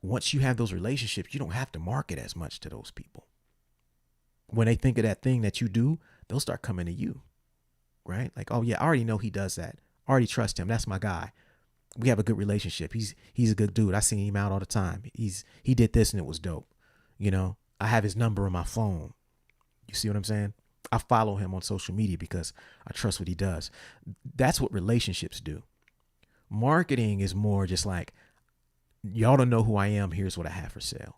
once you have those relationships, you don't have to market as much to those people. When they think of that thing that you do, they'll start coming to you, right? Like, oh yeah, I already know he does that. I already trust him. That's my guy. We have a good relationship. He's a good dude. I see him out all the time. He did this and it was dope. I have his number on my phone. You see what I'm saying? I follow him on social media because I trust what he does. That's what relationships do. Marketing is more just like, y'all don't know who I am. Here's what I have for sale.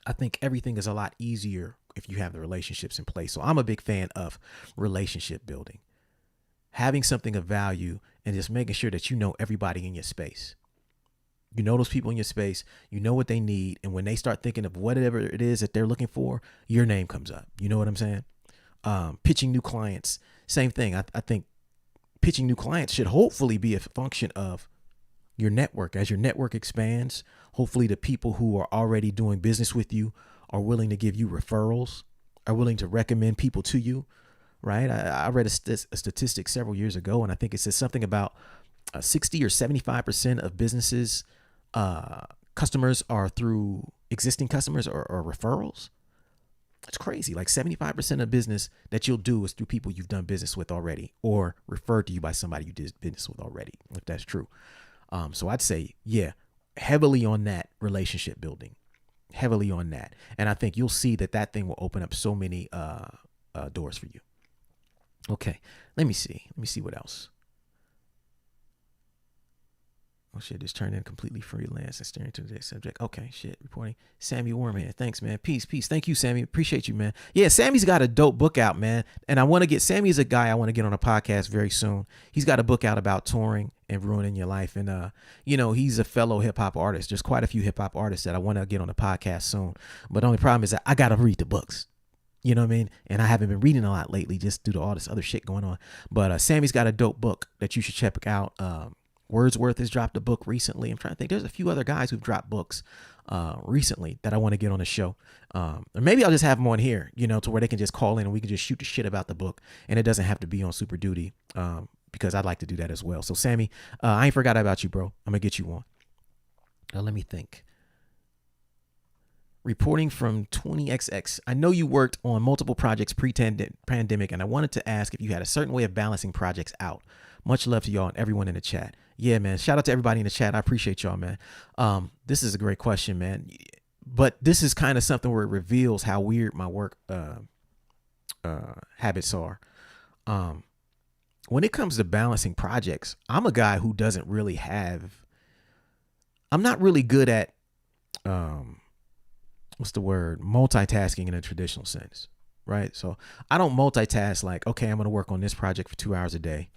I think everything is a lot easier if you have the relationships in place. So I'm a big fan of relationship building, having something of value, and just making sure that you know everybody in your space. You know those people in your space, you know what they need. And when they start thinking of whatever it is that they're looking for, your name comes up. You know what I'm saying? Pitching new clients, same thing. I think pitching new clients should hopefully be a function of your network. As your network expands, hopefully the people who are already doing business with you are willing to give you referrals, are willing to recommend people to you, right? I read a statistic several years ago, and I think it says something about 60 or 75% of businesses, customers are through existing customers or referrals. It's crazy. Like 75% of business that you'll do is through people you've done business with already, or referred to you by somebody you did business with already, if that's true. So I'd say, yeah, heavily on that relationship building, heavily on that. And I think you'll see that thing will open up so many doors for you. Okay, let me see what else. Oh shit, just turned in completely freelance and staring to today's subject. Okay, shit, reporting. Sammy Wormhead, thanks, man. Peace. Thank you, Sammy. Appreciate you, man. Yeah, Sammy's got a dope book out, man. And Sammy's a guy I want to get on a podcast very soon. He's got a book out about touring and ruining your life. And, he's a fellow hip hop artist. There's quite a few hip hop artists that I want to get on the podcast soon. But the only problem is that I got to read the books. You know what I mean? And I haven't been reading a lot lately just due to all this other shit going on. But Sammy's got a dope book that you should check out. Wordsworth has dropped a book recently. I'm trying to think. There's a few other guys who've dropped books recently that I want to get on the show. Or maybe I'll just have them on here, to where they can just call in and we can just shoot the shit about the book. And it doesn't have to be on Super Duty because I'd like to do that as well. So, Sammy, I ain't forgot about you, bro. I'm going to get you on. Now, let me think. Reporting from 20XX. I know you worked on multiple projects pre-pandemic, and I wanted to ask if you had a certain way of balancing projects out. Much love to y'all and everyone in the chat. Yeah, man. Shout out to everybody in the chat. I appreciate y'all, man. This is a great question, man. But this is kind of something where it reveals how weird my work habits are. When it comes to balancing projects, I'm a guy who doesn't really have. I'm not really good at multitasking in a traditional sense, right? So I don't multitask like, okay, I'm going to work on this project for 2 hours a day.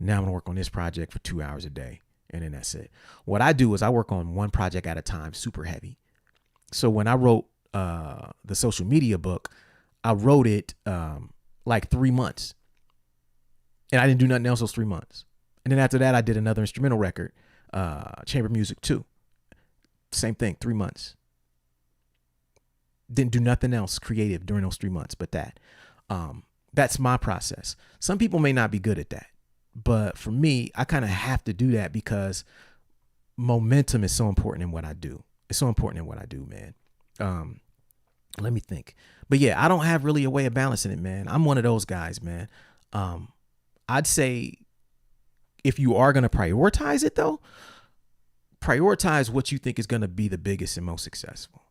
Now I'm going to work on this project for 2 hours a day. And then that's it. What I do is I work on one project at a time, super heavy. So when I wrote the social media book, I wrote it like 3 months. And I didn't do nothing else those 3 months. And then after that, I did another instrumental record, Chamber Music 2. Same thing, 3 months. Didn't do nothing else creative during those 3 months but that. That's my process. Some people may not be good at that. But for me, I kind of have to do that because momentum is so important in what I do. It's so important in what I do, man. Let me think. But yeah, I don't have really a way of balancing it, man. I'm one of those guys, man. I'd say if you are going to prioritize it, though, prioritize what you think is going to be the biggest and most successful.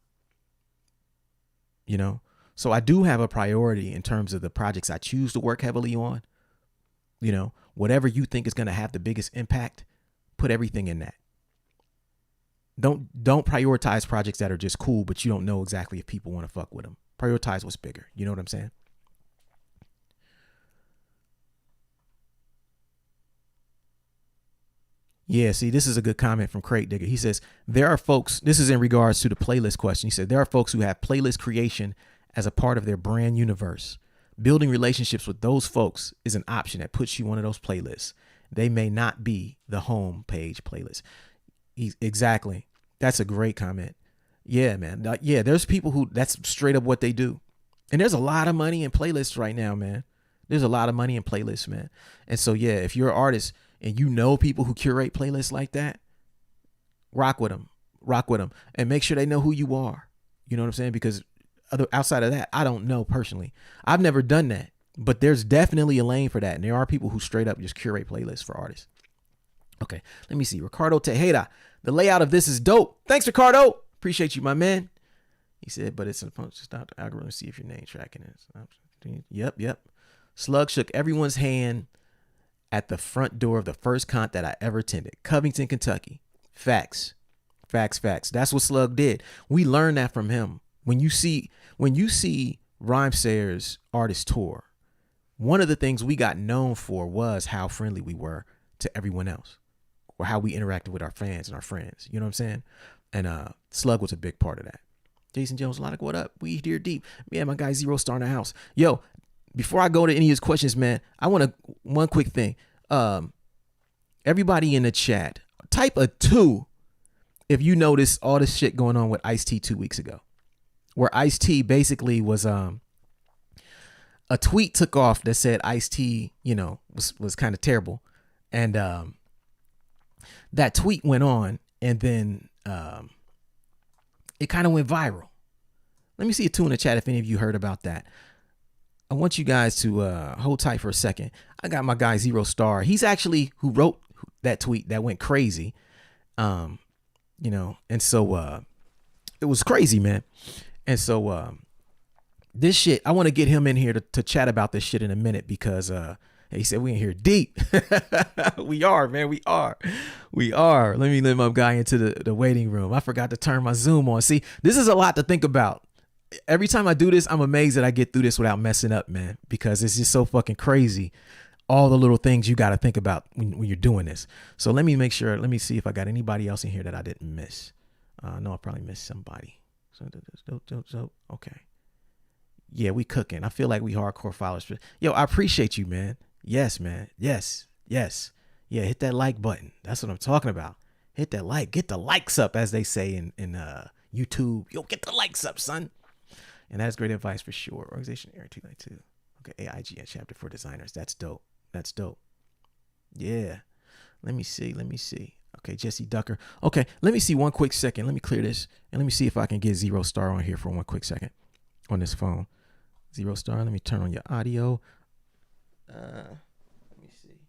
So I do have a priority in terms of the projects I choose to work heavily on. Whatever you think is going to have the biggest impact, put everything in that. Don't prioritize projects that are just cool, but you don't know exactly if people want to fuck with them. Prioritize what's bigger. You know what I'm saying? Yeah, see, this is a good comment from Crate Digger. He says, there are folks, this is in regards to the playlist question. He said, there are folks who have playlist creation as a part of their brand universe. Building relationships with those folks is an option that puts you on those playlists. They may not be the home page playlist. Exactly. That's a great comment. Yeah, man. Yeah, there's people who that's straight up what they do. And there's a lot of money in playlists right now, man. There's a lot of money in playlists, man. And so, yeah, if you're an artist and you know people who curate playlists like that, rock with them, and make sure they know who you are. You know what I'm saying? Because outside of that, I don't know personally. I've never done that, but there's definitely a lane for that. And there are people who straight up just curate playlists for artists. Okay, let me see. Ricardo Tejeda, the layout of this is dope. Thanks, Ricardo. Appreciate you, my man. He said, but it's supposed to stop the algorithm, see if your name tracking is. Yep. Slug shook everyone's hand at the front door of the first con that I ever attended, Covington, Kentucky. Facts. That's what Slug did. We learned that from him. When you see Rhymesayer's artist tour, one of the things we got known for was how friendly we were to everyone else, or how we interacted with our fans and our friends. You know what I'm saying? And Slug was a big part of that. Jason Jones, like, what up? We here deep. Yeah, my guy Zero Star in the house. Yo, before I go to any of his questions, man, I want one quick thing. Everybody in the chat, type a 2 if you notice all this shit going on with Ice-T 2 weeks ago, where Ice-T basically was a tweet took off that said Ice-T, was kind of terrible, and that tweet went on, and then it kind of went viral. Let me see a 2 in the chat if any of you heard about that. I want you guys to hold tight for a second. I got my guy Zero Star. He's actually who wrote that tweet that went crazy. And so it was crazy, man. And so this shit, I want to get him in here to chat about this shit in a minute, because he said we in here deep. We are, man. We are. Let me let my guy into the waiting room. I forgot to turn my Zoom on. See, this is a lot to think about. Every time I do this, I'm amazed that I get through this without messing up, man, because it's just so fucking crazy. All the little things you got to think about when you're doing this. So let me make sure. Let me see if I got anybody else in here that I didn't miss. No, I probably missed somebody. So okay. Yeah, we cooking. I feel like we hardcore followers. Yo, I appreciate you, man. Yes, man. Yes. Yeah, hit that like button. That's what I'm talking about. Hit that like. Get the likes up, as they say in YouTube. Yo, get the likes up, son. And that's great advice for sure. Organization Area 292. Okay, AIGN chapter for designers. That's dope. Yeah. Let me see. Okay, Jesse Ducker. Okay, let me see one quick second. Let me clear this. And let me see if I can get Zero Star on here for one quick second on this phone. Zero Star, let me turn on your audio. Let me see.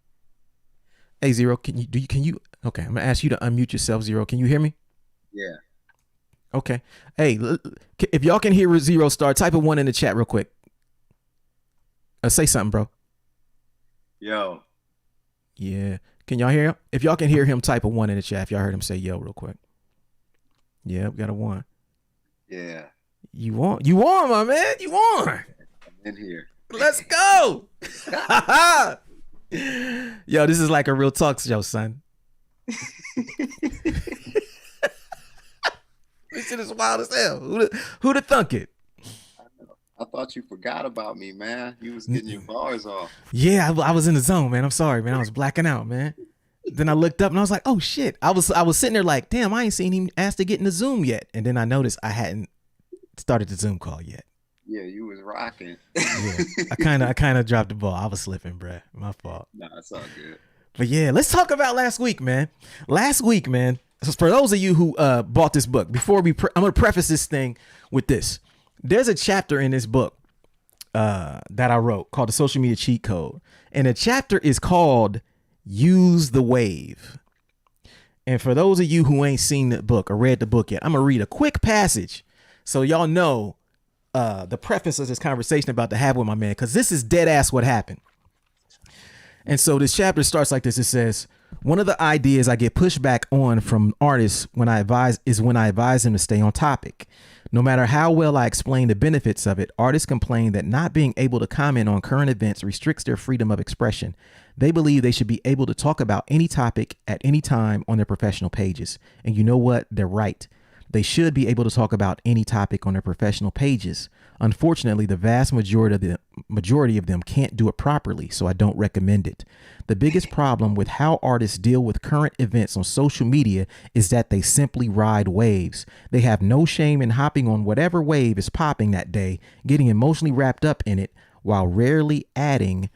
Hey, Zero, can you? Okay, I'm going to ask you to unmute yourself, Zero. Can you hear me? Yeah. Okay. Hey, if y'all can hear Zero Star, type a 1 in the chat real quick. Say something, bro. Yo. Yeah. Can y'all hear him? If y'all can hear him, type a 1 in the chat. If y'all heard him say yo real quick. Yeah, we got a 1. Yeah. You on, my man. You on. I'm in here. Let's go. Yo, this is like a real talk show, son. This shit is wild as hell. Who'd have thunk it? I thought you forgot about me, man. You was getting your bars off. Yeah, I was in the zone, man. I'm sorry, man. I was blacking out, man. Then I looked up and I was like, oh shit. I was sitting there like, damn, I ain't seen him ask to get in the Zoom yet. And then I noticed I hadn't started the Zoom call yet. Yeah, you was rocking. Yeah, I kind of dropped the ball. I was slipping, bruh. My fault. Nah, it's all good. But yeah, let's talk about last week, man. So for those of you who bought this book, I'm going to preface this thing with this. There's a chapter in this book that I wrote called The Social Media Cheat Code. And the chapter is called Use the Wave. And for those of you who ain't seen the book or read the book yet, I'm going to read a quick passage so y'all know the preface of this conversation about to have with my man, because this is dead ass what happened. And so this chapter starts like this. It says, One of the ideas I get pushback on from artists when I advise them to stay on topic. No matter how well I explain the benefits of it, artists complain that not being able to comment on current events restricts their freedom of expression. They believe they should be able to talk about any topic at any time on their professional pages. And you know what? They're right. They should be able to talk about any topic on their professional pages. Unfortunately, the vast majority of them can't do it properly, so I don't recommend it. The biggest problem with how artists deal with current events on social media is that they simply ride waves. They have no shame in hopping on whatever wave is popping that day, getting emotionally wrapped up in it, while rarely adding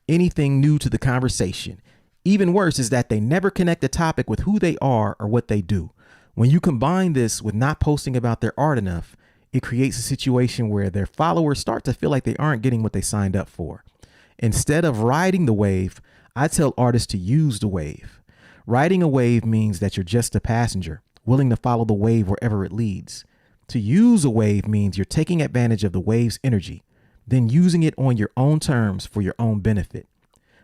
anything new to the conversation. Even worse is that they never connect the topic with who they are or what they do. When you combine this with not posting about their art enough, it creates a situation where their followers start to feel like they aren't getting what they signed up for. Instead of riding the wave, I tell artists to use the wave. Riding a wave means that you're just a passenger, willing to follow the wave wherever it leads. To use a wave means you're taking advantage of the wave's energy, then using it on your own terms for your own benefit.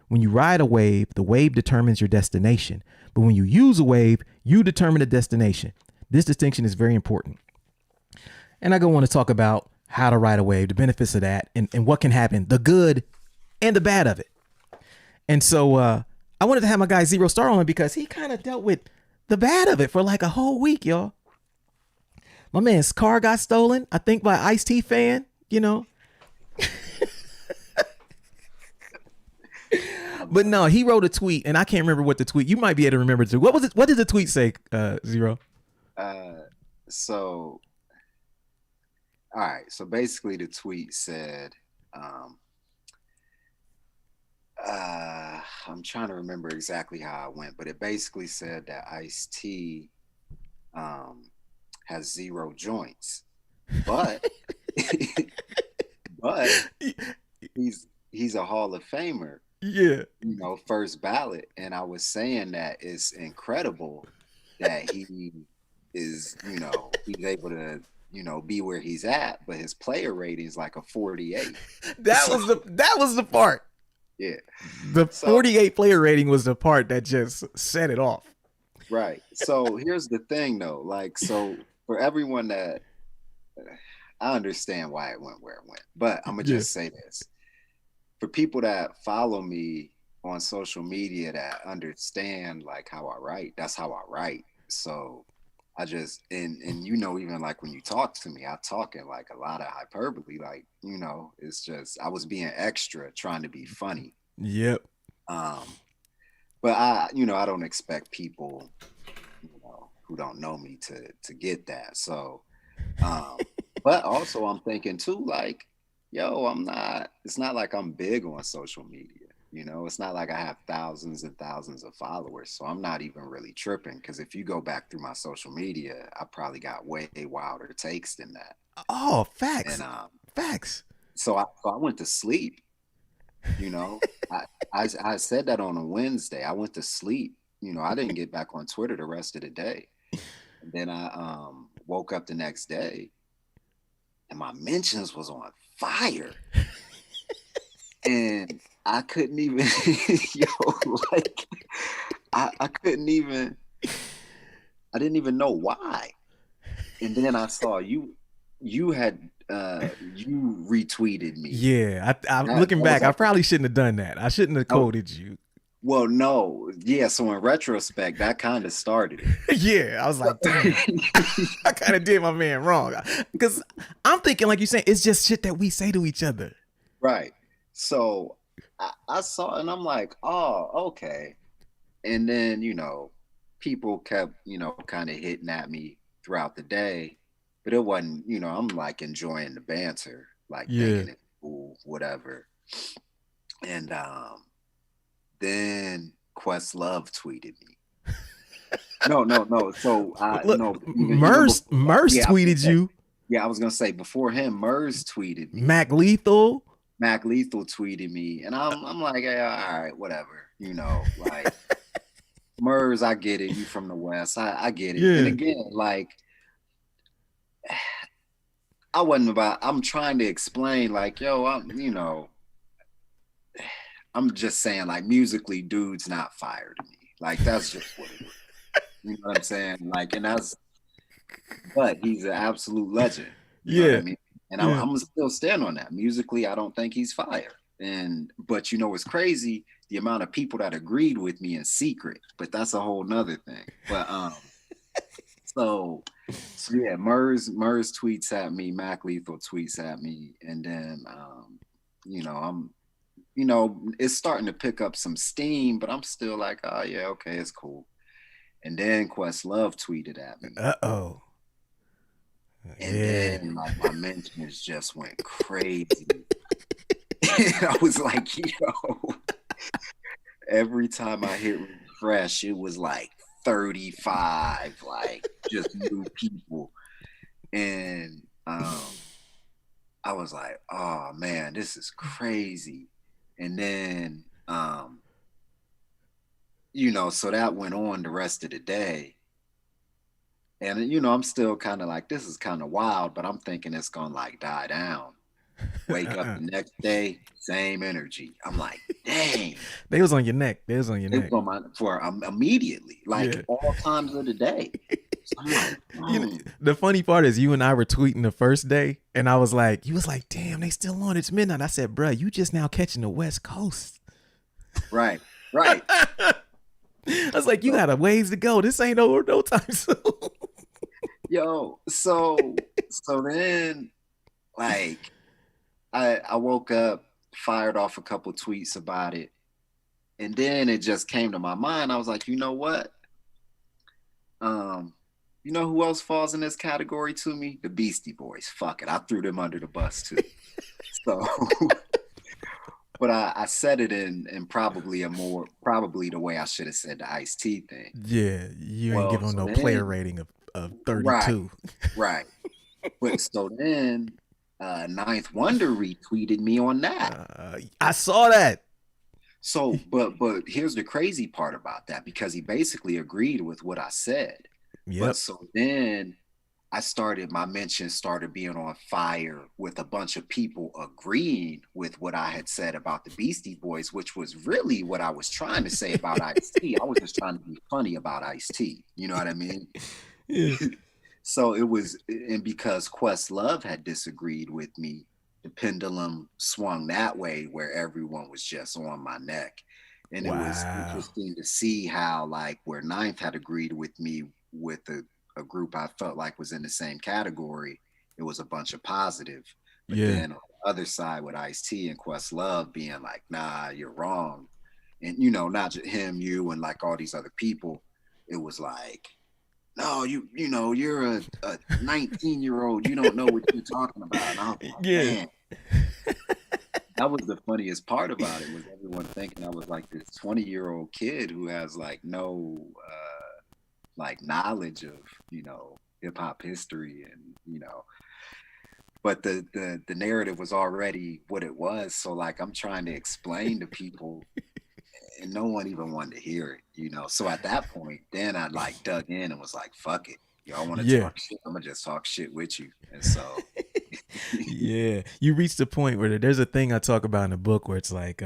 When you ride a wave, the wave determines your destination. But when you use a wave, you determine the destination. This distinction is very important. And I go on to talk about how to ride a wave, the benefits of that, and what can happen, the good and the bad of it. And so I wanted to have my guy Zero Star on because he kind of dealt with the bad of it for like a whole week, y'all. My man's car got stolen, I think by Ice-T fan, you know. But no, he wrote a tweet, and I can't remember what the tweet. You might be able to remember too. What was it? What did the tweet say, Zero? So, all right. So basically, the tweet said, I'm trying to remember exactly how it went, but it basically said that Ice-T has 0 joints, but but he's a Hall of Famer. Yeah. You know, first ballot. And I was saying that it's incredible that he is, you know, he's able to, you know, be where he's at, but his player rating is like a 48. That was the part. Yeah. The 48 player rating was the part that just set it off. Right. So here's the thing though. Like, so for everyone that I understand why it went where it went, but I'm gonna just say this. For people that follow me on social media that understand like how I write, that's how I write. So I just, and you know, even like when you talk to me, I talk in like a lot of hyperbole, like, you know, it's just, I was being extra trying to be funny. Yep. But I don't expect people, you know, who don't know me to get that. So, but also I'm thinking too, like, yo, it's not like I'm big on social media. You know, it's not like I have thousands and thousands of followers. So I'm not even really tripping. Because if you go back through my social media, I probably got way wilder takes than that. Oh, facts. And facts. So I went to sleep. You know, I said that on a Wednesday. I went to sleep. You know, I didn't get back on Twitter the rest of the day. And then I woke up the next day and my mentions was on fire. And I couldn't even, like, I couldn't even, I didn't even know why. And then I saw you had, you retweeted me. Yeah, I'm looking back, I probably shouldn't have done that. I shouldn't have quoted you. Well, no. Yeah, so in retrospect, that kind of started it. Yeah, I was like, dang, I kind of did my man wrong. Because I'm thinking, like you saying, it's just shit that we say to each other. Right. So I saw it and I'm like, oh, okay. And then, you know, people kept, you know, kind of hitting at me throughout the day. But it wasn't, you know, I'm like enjoying the banter, like thinking it cool, whatever. And then Questlove tweeted me. No. So Murs tweeted you. Yeah, I was gonna say before him, Murs tweeted me. Mac Lethal tweeted me, and I'm like, yeah, all right, whatever, you know, like Murs, I get it. You from the West, I get it. Yeah. And again, like, I'm trying to explain, like, yo, I'm just saying, like, musically, dude's not fire to me. Like that's just what it is. You know what I'm saying? Like, and that's, but he's an absolute legend. You know what I Yeah. mean? And Yeah. I'm gonna still stand on that. Musically, I don't think he's fire. And but you know what's crazy? The amount of people that agreed with me in secret. But that's a whole nother thing. But so so yeah, Murs tweets at me, Mac Lethal tweets at me, and then you know, I'm you know, it's starting to pick up some steam, but I'm still like, oh yeah, okay, it's cool. And then Questlove tweeted at me. Uh-oh. And Yeah. then like my mentions just went crazy. And I was like, yo, every time I hit refresh, it was like 35, like just new people. And I was like, oh man, this is crazy. And then you know, so that went on the rest of the day. And you know, I'm still kind of like, this is kind of wild, but I'm thinking it's gonna like die down. Wake up the next day, same energy. I'm like, dang. They was on your neck. They was on your It's neck. on my for immediately, like Yeah. all times of the day. So I'm like, You know, the funny part is you and I were tweeting the first day, and I was like, you was like, damn, they still on. It's midnight. I said, bruh, you just now catching the West Coast. right, right. I was like, you got a ways to go. This ain't over no time soon. Yo, so then like I woke up, fired off a couple tweets about it, and then it just came to my mind. I was like, you know what? You know who else falls in this category to me? The Beastie Boys. Fuck it. I threw them under the bus too. So but I said it in probably probably the way I should have said the Ice-T thing. Yeah, you ain't Well, giving them so no player then, rating of right, 32. right. But so then Ninth Wonder retweeted me on that. I saw that. So, but here's the crazy part about that, because he basically agreed with what I said. But Yep. so then my mentions started being on fire with a bunch of people agreeing with what I had said about the Beastie Boys, which was really what I was trying to say about Ice-T. I was just trying to be funny about Ice-T. You know what I mean? Yeah. So it was, and because Questlove had disagreed with me, the pendulum swung that way where everyone was just on my neck. And it was interesting to see how, like, where Ninth had agreed with me with a group I felt like was in the same category, it was a bunch of positive. But then on the other side with Ice-T and Questlove being like, nah, you're wrong. And, you know, not just him, you, and like all these other people, it was like, no, you know, you're a 19-year-old. You don't know what you're talking about. And I was like, man. That was the funniest part about it, was everyone thinking I was like this 20-year-old kid who has like no like knowledge of, you know, hip hop history, and you know, but the narrative was already what it was. So like I'm trying to explain to people and no one even wanted to hear it, you know. So at that point, then I like dug in and was like, fuck it. Y'all want to talk shit? I'm gonna just talk shit with you. And so yeah, you reached the point where there's a thing I talk about in the book where it's like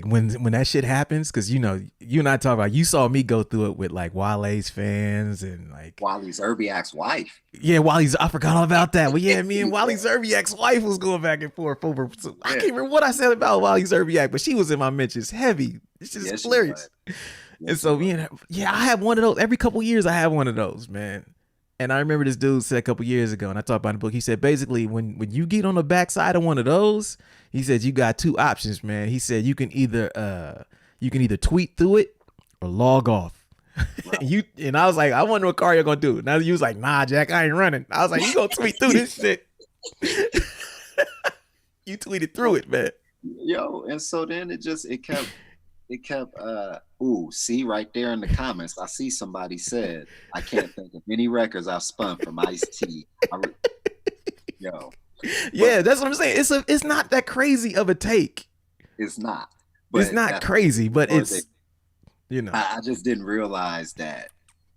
when that shit happens, because you know, you and I talk about, you saw me go through it with like Wale's fans and like Wally Zerbiak's wife. Yeah, I forgot all about that. Well, yeah, me and Wally Zerbiak's wife was going back and forth over. So I can't remember what I said about Wally Zerbiak, but she was in my mentions heavy. It's just hilarious. And so I have one of those every couple years. I have one of those, man. And I remember this dude said a couple years ago, and I talked about in the book. He said basically when you get on the backside of one of those, he said you got two options, man. He said you can either tweet through it or log off. Right. And I was like, I wonder what car you're gonna do. Now you was like, nah, Jack, I ain't running. I was like, you gonna tweet through this shit. You tweeted through it, man. Yo, and so then it kept see right there in the comments, I see somebody said, I can't think of any records I've spun from Ice-T. Yo. Yeah, that's what I'm saying. It's not that crazy of a take. It's not. But it's not crazy, but it's, you know. I just didn't realize that.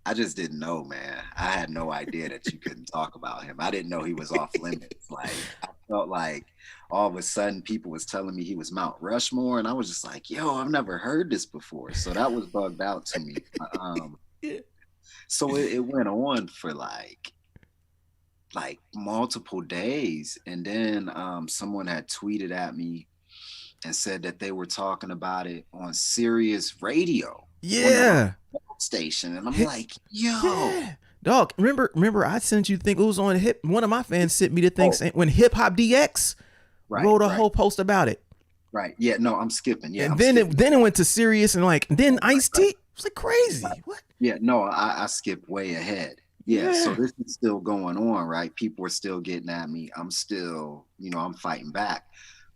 I just didn't know, man. I had no idea that you couldn't talk about him. I didn't know he was off limits. Like, I felt like all of a sudden people was telling me he was Mount Rushmore, and I was just like, yo, I've never heard this before. So that was bugged out to me. Yeah. So it went on for multiple days, and then someone had tweeted at me and said that they were talking about it on Sirius Radio on the Yeah. station, and I'm Hit- like, yo, Yeah. Dog, remember I sent you the thing. It was on hip. One of my fans sent me the thing oh, saying when Hip Hop DX right, wrote a right, whole post about it. right. Yeah, no, I'm skipping. Yeah, And I'm then skipping. it went to Sirius and like then Ice T. It was like crazy. Right. What? Yeah, no, I skipped way ahead. Yeah, so Yeah. this is still going on, right? People are still getting at me. I'm still, I'm fighting back.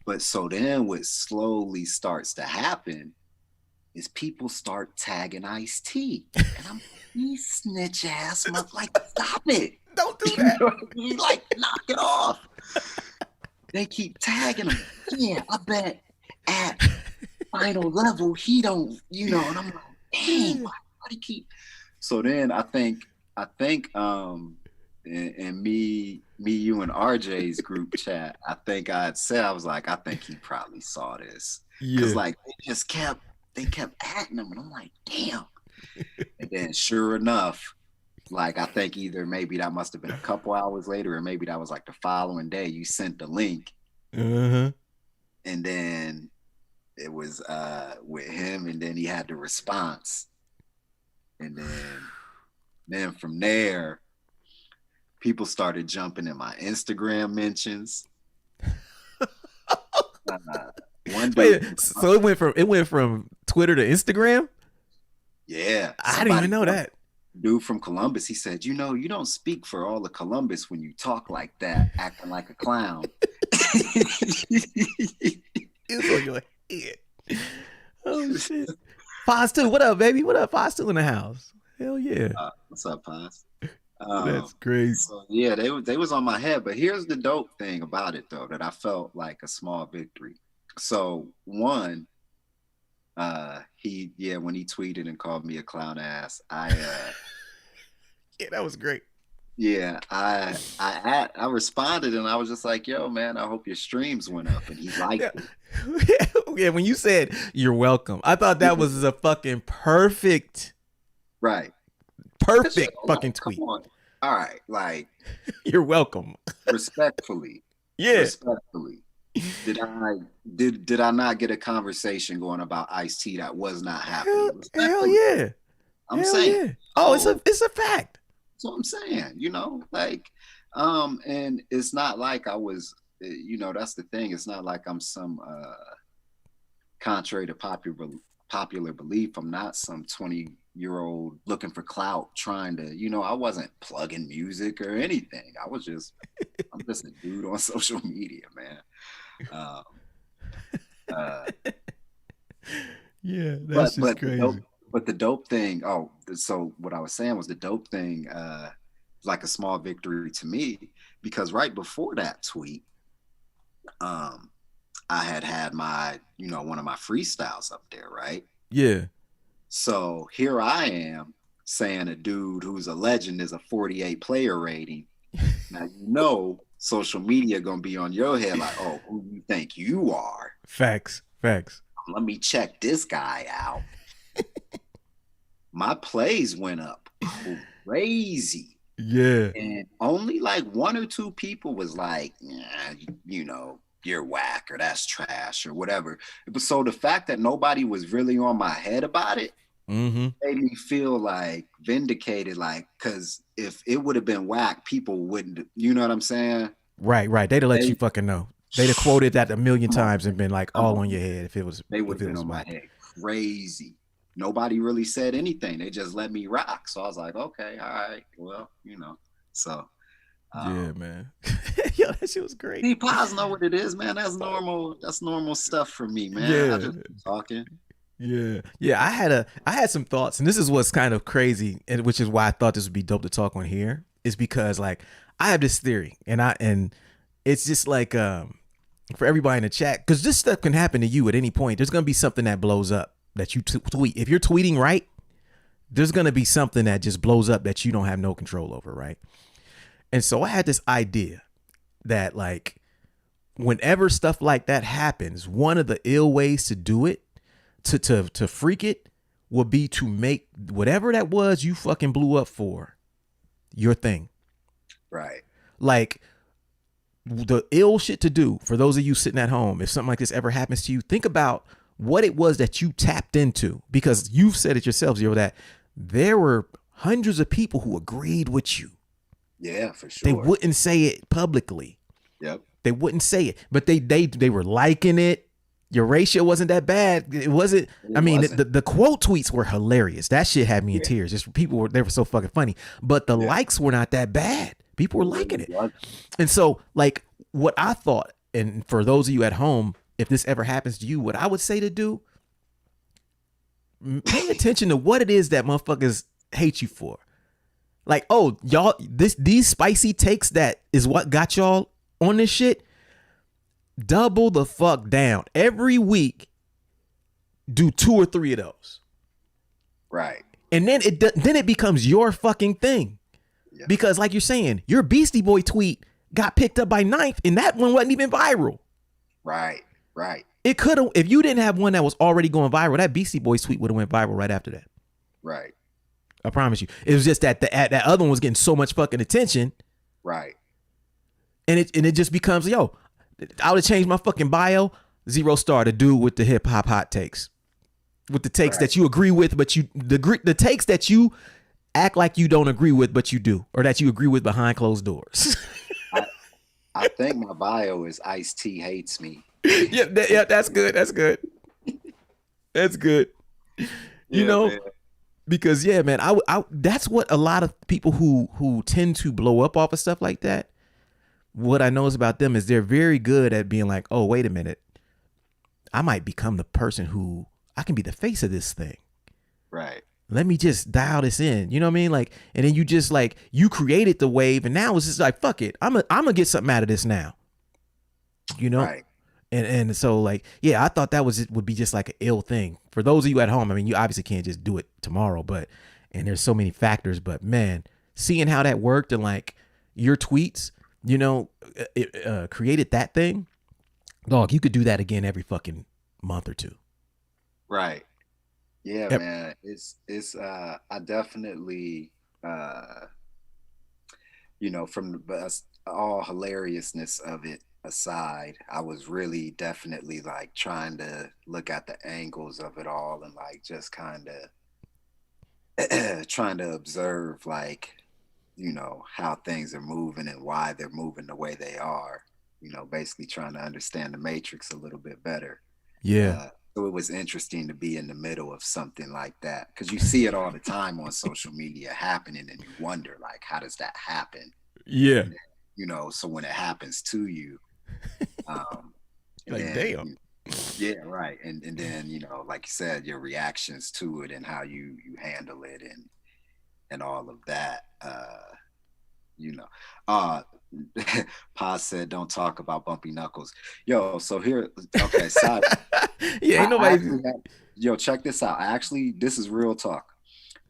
But so then what slowly starts to happen is people start tagging Ice-T. And I'm you snitch ass mother, like, stop it. Don't do You that. know what I mean? Like, knock it off. They keep tagging him. Yeah, I bet at final level he don't, and I'm like, dang, why do you keep? So then I think in me, you and RJ's group chat, I think I was like, I think he probably saw this. Because like they kept atting him, and I'm like, damn. And then sure enough, like I think either maybe that must have been a couple hours later, or maybe that was like the following day, you sent the link. Uh-huh. And then it was with him, and then he had the response. And then from there, people started jumping in my Instagram mentions. One day, So it went from Twitter to Instagram? yeah, I didn't even know that. Dude from Columbus, he said, you don't speak for all of Columbus when you talk like that, acting like a clown. It's on your head. Oh shit. Foz 2, what up, baby? What up? Foz 2 in the house. Hell yeah. What's up, Paz? That's crazy. So yeah, they was on my head. But here's the dope thing about it, though, that I felt like a small victory. So one, when he tweeted and called me a clown ass, yeah, that was great. Yeah, I responded, and I was just like, yo, man, I hope your streams went up. And he liked it. Yeah, when you said you're welcome, I thought that was a fucking perfect fucking tweet. Come on. All right, like, you're welcome. Respectfully. Yeah. Respectfully. Did I not get a conversation going about Ice-T that was not happening? Hell yeah. I'm saying. Yeah. Oh, it's a fact. That's what I'm saying, like, and it's not like I was, that's the thing. It's not like I'm some, contrary to popular belief, I'm not some 20-year-old looking for clout trying to, I wasn't plugging music or anything. I'm just a dude on social media, man. Yeah, that's just crazy. But the dope thing, so what I was saying was the dope thing, like a small victory to me, because right before that tweet, I had my, one of my freestyles up there, right? Yeah. So here I am saying a dude who's a legend is a 48 player rating. Now, social media gonna be on your head like, oh, who you think you are? Facts. Let me check this guy out. My plays went up crazy. Yeah. And only like one or two people was like, you're whack or that's trash or whatever. But so the fact that nobody was really on my head about it made me feel like vindicated, like, because if it would have been whack, people wouldn't, you know what I'm saying? Right. They'd have let you fucking know. They'd have quoted that a million times and been like all on your head if it was. They would have been on my head crazy. Nobody really said anything. They just let me rock. So I was like, okay, all right, well, so. Yeah, man. Yo, that shit was great. Hey, Paz know what it is, man. That's normal stuff for me, man. Yeah. I just keep talking. Yeah. I had some thoughts, and this is what's kind of crazy, and which is why I thought this would be dope to talk on here, is because like I have this theory, and it's just like for everybody in the chat, because this stuff can happen to you at any point. There's gonna be something that blows up that you tweet. If you're tweeting right, there's gonna be something that just blows up that you don't have no control over, right? And so I had this idea that, like, whenever stuff like that happens, one of the ill ways to do it, to freak it, would be to make whatever that was you fucking blew up for your thing. Right. Like, the ill shit to do for those of you sitting at home, if something like this ever happens to you, think about what it was that you tapped into, because you've said it yourself, Zero, that there were hundreds of people who agreed with you. Yeah, for sure. They wouldn't say it publicly. Yep. They wouldn't say it, but they were liking it. Your ratio wasn't that bad. It wasn't. I mean, the quote tweets were hilarious. That shit had me in tears. Just they were so fucking funny. But the likes were not that bad. People were liking it. And so, like, what I thought, and for those of you at home, if this ever happens to you, what I would say to do, pay attention to what it is that motherfuckers hate you for. Like, oh, y'all, these spicy takes that is what got y'all on this shit. Double the fuck down. Every week, do 2 or 3 of those. Right. And then it becomes your fucking thing. Yeah. Because like you're saying, your Beastie Boy tweet got picked up by Ninth, and that one wasn't even viral. Right. Right. It could have, if you didn't have one that was already going viral, that Beastie Boy tweet would have went viral right after that. Right. I promise you. It was just that that other one was getting so much fucking attention. Right. And it just becomes, yo, I would have changed my fucking bio. 0 star, the dude with the hip hop hot takes, with the takes that you agree with, but the takes that you act like you don't agree with, but you do, or that you agree with behind closed doors. I think my bio is Ice-T hates me. yeah, that's good. That's good. That's good. You know, man. Because man, I that's what a lot of people who tend to blow up off of stuff like that. What I know is about them is they're very good at being like, oh, wait a minute, I might become the person who I can be the face of this thing. Right. Let me just dial this in. You know what I mean? Like, and then you just like, you created the wave, and now it's just like, fuck it. I'm gonna get something out of this now. You know? Right. And so like, yeah, I thought that would be just like an ill thing. For those of you at home, I mean, you obviously can't just do it tomorrow, and there's so many factors, but man, seeing how that worked and like your tweets, you know, it created that thing. Dog, you could do that again every fucking month or two. Right. Yeah, man. It's I definitely you know, from the all hilariousness of it aside, I was really definitely like trying to look at the angles of it all and like just kind of trying to observe, like, you know, how things are moving and why they're moving the way they are, you know, basically trying to understand the matrix a little bit better. Yeah. So it was interesting to be in the middle of something like that, because you see it all the time on social media happening and you wonder, like, how does that happen? Yeah. And, you know, so when it happens to you, like, then, damn. Yeah, right. And then, you know, like you said, your reactions to it and how you handle it and all of that. You know, Pa said, "Don't talk about bumpy knuckles." Yo, so here, okay, side. Yeah, ain't nobody. Yo, check this out. This is real talk.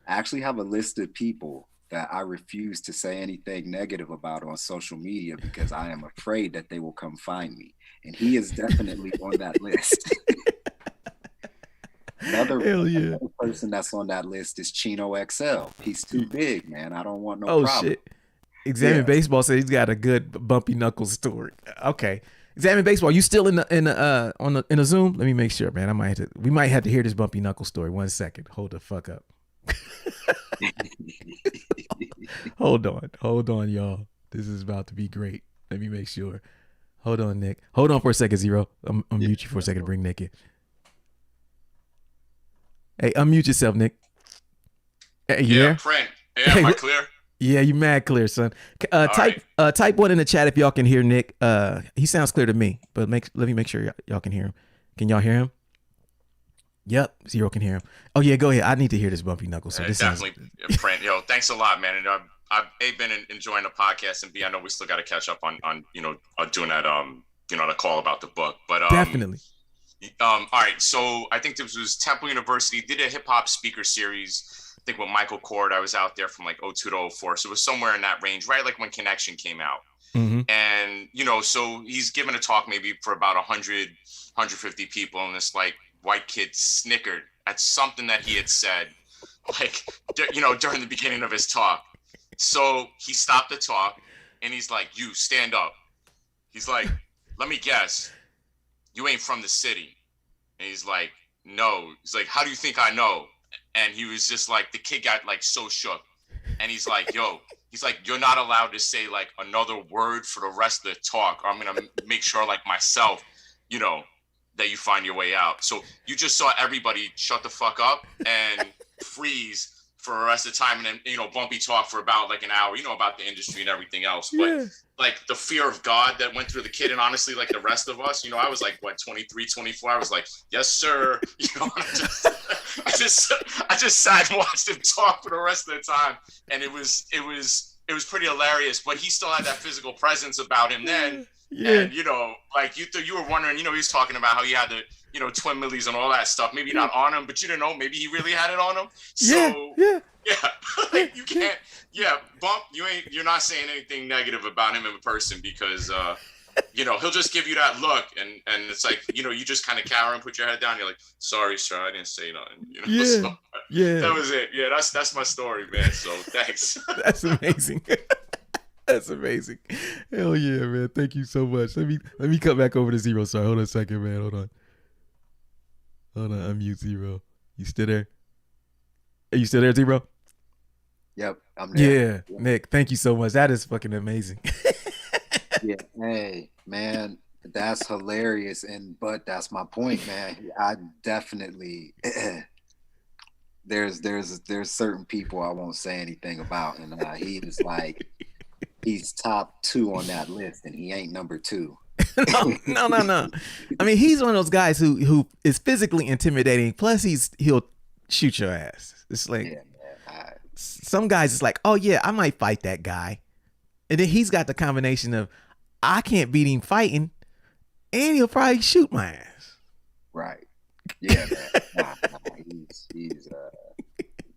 I actually have a list of people that I refuse to say anything negative about on social media because I am afraid that they will come find me, and he is definitely on that list. Another person that's on that list is Chino XL. He's too big, man. I don't want no problem. Oh shit. Examine Baseball said he's got a good bumpy knuckles story. Okay. Examine Baseball, you still in a Zoom? Let me make sure, man. We might have to hear this bumpy knuckle story. 1 second. Hold the fuck up. Hold on, y'all. This is about to be great. Let me make sure. Hold on, Nick. Hold on for a second, Zero. I'm mute you for a second to bring Nick in. Hey, unmute yourself, Nick. Hey, you there? Friend. Yeah, am I clear? Yeah, you mad clear, son. Type 1 in the chat if y'all can hear Nick. He sounds clear to me, but let me make sure y'all can hear him. Can y'all hear him? Yep, Zero can hear him. Oh yeah, go ahead. I need to hear this bumpy knuckle. So this definitely, friend. Yo, thanks a lot, man. And I've been enjoying the podcast, and B, I know we still got to catch up on doing that the call about the book, but definitely. All right, so I think this was Temple University did a hip hop speaker series think with Michael Kord, I was out there from like 02 to 04. So it was somewhere in that range, right? Like when Connection came out. Mm-hmm. And, you know, so he's giving a talk maybe for about 100, 150 people. And this like white kid snickered at something that he had said, like, you know, during the beginning of his talk. So he stopped the talk and he's like, you stand up. He's like, let me guess, you ain't from the city. And he's like, no. He's like, how do you think I know? And he was just like, the kid got like so shook. And he's like, yo, he's like, you're not allowed to say like another word for the rest of the talk, or I'm going to make sure like myself, you know, that you find your way out. So you just saw everybody shut the fuck up and freeze for the rest of the time. And then, you know, Bumpy talk for about like an hour, you know, about the industry and everything else. But like the fear of God that went through the kid, and honestly, like the rest of us, you know, I was like, what, 23, 24. I was like, yes, sir. You know, I just sat and watched him talk for the rest of the time. And it was pretty hilarious, but he still had that physical presence about him then. Yeah. And, you know, like you were wondering, you know, he was talking about how he had the, you know, twin millies and all that stuff. Maybe not on him, but you didn't know. Maybe he really had it on him. So, yeah. Like, you can't, Bump, you're not saying anything negative about him in person because, you know, he'll just give you that look and it's like, you know, you just kind of cower and put your head down. You're like, sorry, sir, I didn't say nothing. You know? So, that was it. Yeah, that's my story, man. So thanks. That's amazing. That's amazing. Hell yeah, man. Thank you so much. Let me cut back over to Zero. Sorry, hold on a second, man. Hold on, unmute Zero. You still there? Are you still there, Zero? Yep, I'm there. Yeah, Nick, thank you so much. That is fucking amazing. Yeah, hey, man, that's hilarious. But that's my point, man. I definitely there's certain people I won't say anything about, and he was like, he's top 2 on that list, and he ain't number 2. No. I mean, he's one of those guys who is physically intimidating. Plus, he'll shoot your ass. It's like some guys. It's like, oh yeah, I might fight that guy, and then he's got the combination of I can't beat him fighting, and he'll probably shoot my ass. Right. Yeah, man. He's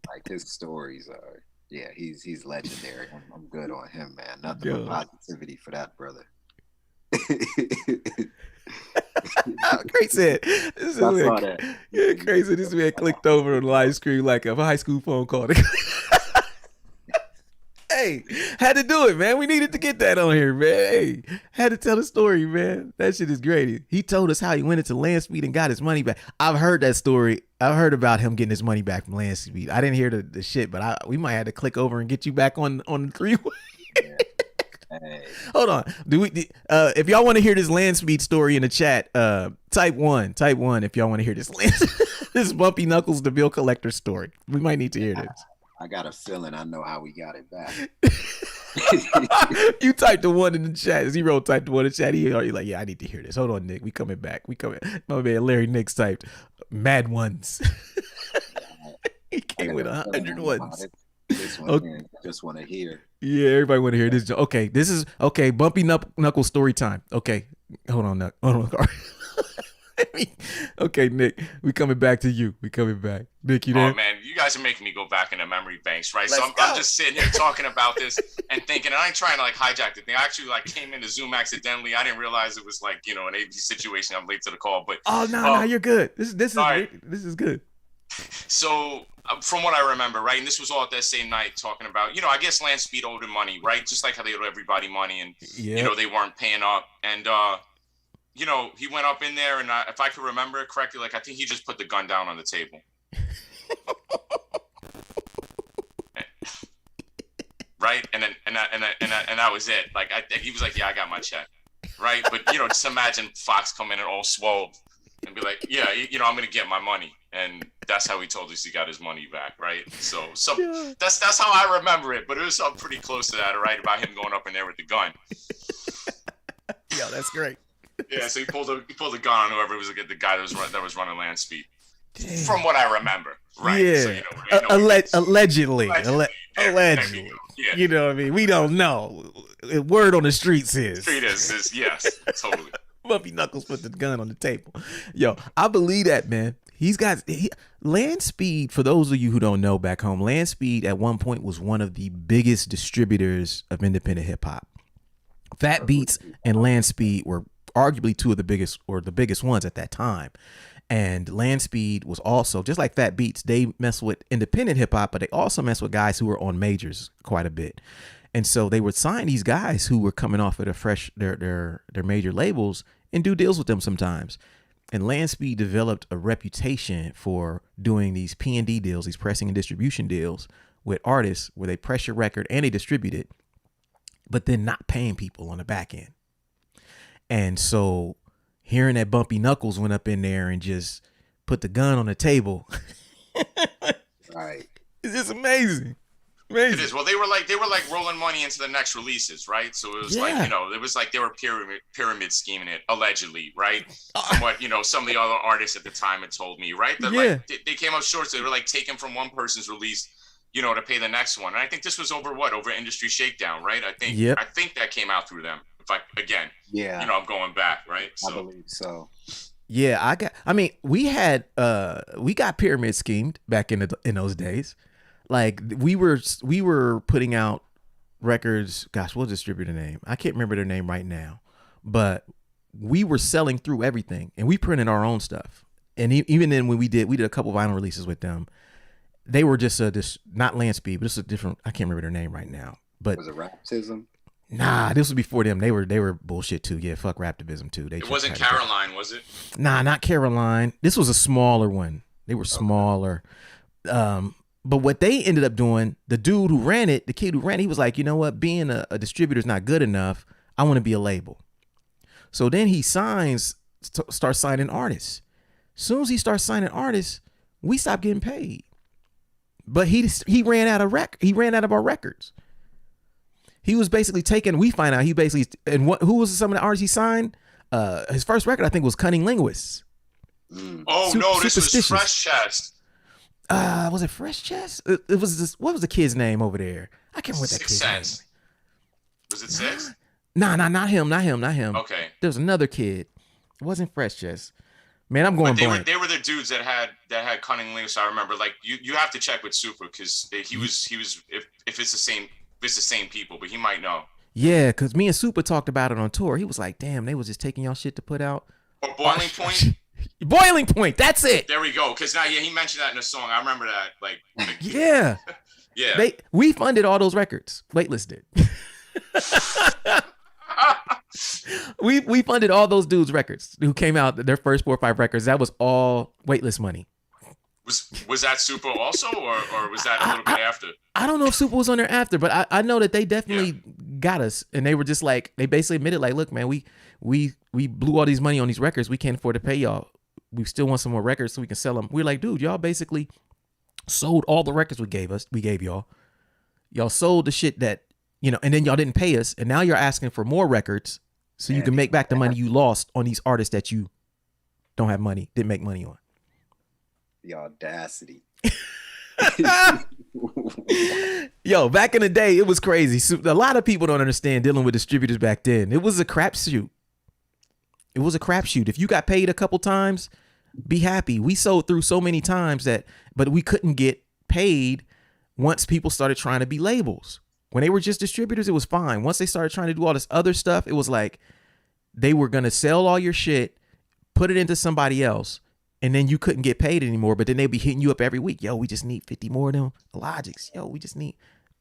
like his stories are. Yeah, he's legendary. I'm good on him, man. Nothing but positivity for that brother. Great said. Crazy. This man clicked over on the live screen like a high school phone call. Hey, had to do it, man. We needed to get that on here, man. Hey, had to tell the story, man. That shit is great. He told us how he went into Land Speed and got his money back. I've heard that story. I've heard about him getting his money back from Land Speed. I didn't hear the shit, but we might have to click over and get you back on the three-way. Hey. Hold on. If y'all want to hear this Land Speed story in the chat, type one if y'all want to hear this this Bumpy Knuckles the bill collector story. We might need to hear this. I got a feeling I know how we got it back. You typed the one in the chat. Zero typed the one in the chat. He already like, yeah, I need to hear this. Hold on, Nick. We coming back. My man Larry Nicks typed mad ones. He came with 100 ones. This one here, I just want to hear. Yeah, everybody want to hear this. Okay, this is Bumpy Knuckles story time. Okay, hold on. Okay, Nick, we coming back to you. We coming back. Nick, you there? Oh man, you guys are making me go back into memory banks, right? So I'm just sitting here talking about this and thinking, and I ain't trying to like hijack the thing. I actually like came into Zoom accidentally. I didn't realize it was like, you know, an AV situation. I'm late to the call, but no, you're good. This is good. So from what I remember, right, and this was all at that same night talking about, you know, I guess Land Speed owed him money, right? Just like how they owed everybody money, and you know, they weren't paying up, and you know, he went up in there, and if I could remember it correctly, like I think he just put the gun down on the table. Right, and that was it. Like he was like, yeah, I got my check, right? But you know, just imagine Fox come in and all swole and be like, yeah, you know, I'm gonna get my money, and that's how he told us he got his money back, right? So that's how I remember it. But it was something pretty close to that, right? About him going up in there with the gun. Yeah, that's great. Yeah, so he pulled a gun on whoever was the guy that was running Land Speed. Damn. From what I remember, right? Yeah, so, you know, allegedly. Yeah. You know what I mean? We don't know. Word on the streets is yes, totally. Bumpy Knuckles put the gun on the table. Yo, I believe that, man. Land Speed, for those of you who don't know back home, Land Speed at one point was one of the biggest distributors of independent hip hop. Fat Beats and Land Speed were arguably two of the biggest, or the biggest ones at that time. And Land Speed was also, just like Fat Beats, they mess with independent hip hop, but they also mess with guys who were on majors quite a bit. And so they would sign these guys who were coming off of their major labels and do deals with them sometimes. And Land Speed developed a reputation for doing these P&D deals, these pressing and distribution deals with artists where they press your record and they distribute it, but then not paying people on the back end. And so hearing that Bumpy Knuckles went up in there and just put the gun on the table. Right. It's just amazing. Amazing. It is. Well, they were like rolling money into the next releases, right? So it was like, you know, it was like they were pyramid scheming it, allegedly, right? From what, you know, some of the other artists at the time had told me, right? That like they came up short. So they were like taking from one person's release, you know, to pay the next one. And I think this was over Industry Shakedown, right? I think that came out through them. You know, I'm going back, right? So. I believe so. Yeah, we got pyramid schemed back in those days. Like we were putting out records. Gosh, what distributor name? I can't remember their name right now, but we were selling through everything, and we printed our own stuff. And even then, when we did a couple vinyl releases with them, they were just not Land Speed, but it's a different. I can't remember their name right now. But was it Raptism? Nah, this was before them. They were bullshit too. Yeah, fuck Raptivism too. It wasn't Caroline, was it? Nah, not Caroline. This was a smaller one. They were smaller. But what they ended up doing, the dude who ran it, the kid who ran it, he was like, you know what? Being a distributor is not good enough. I want to be a label. So then he starts signing artists. As soon as he starts signing artists, we stopped getting paid. But he ran out of our records. He was basically taking. We find out he basically who was some of the artists he signed? His first record I think was Cunning Linguists. Oh no, this was Fresh Chest. Was it Fresh Chest? It was this. What was the kid's name over there? I can't remember what that kid's name. Was it Six? Nah, not him. Okay. There was another kid. It wasn't Fresh Chest. Man, I'm going blank. They were the dudes that had Cunning Linguists. I remember. Like you have to check with Super because he was if it's the same people, but he might know. Yeah, because me and Super talked about it on tour. He was like, damn, they was just taking y'all shit to put out. Or Boiling Point. Boiling Point, that's it. There we go. Because now, he mentioned that in a song. I remember that. Like yeah. Yeah. We funded all those records. Waitlist did. we funded all those dudes' records who came out, their first 4 or 5 records. That was all Waitlist money. Was that Super also, or was that a little bit after? I don't know if Super was on there after, but I know that they definitely got us, and they were just like, they basically admitted like, look, man, we blew all these money on these records. We can't afford to pay y'all. We still want some more records so we can sell them. We're like, dude, y'all basically sold all the records we gave y'all. Y'all sold the shit that, you know, and then y'all didn't pay us, and now you're asking for more records so you can make back the money you lost on these artists that you didn't make money on. The audacity. Yo, back in the day, it was crazy. So a lot of people don't understand dealing with distributors back then. It was a crapshoot. If you got paid a couple times, be happy. We sold through so many times but we couldn't get paid once people started trying to be labels. When they were just distributors, it was fine. Once they started trying to do all this other stuff, it was like they were going to sell all your shit, put it into somebody else, and then you couldn't get paid anymore. But then they'd be hitting you up every week. Yo, we just need 50 more of them Logics. Yo, we just need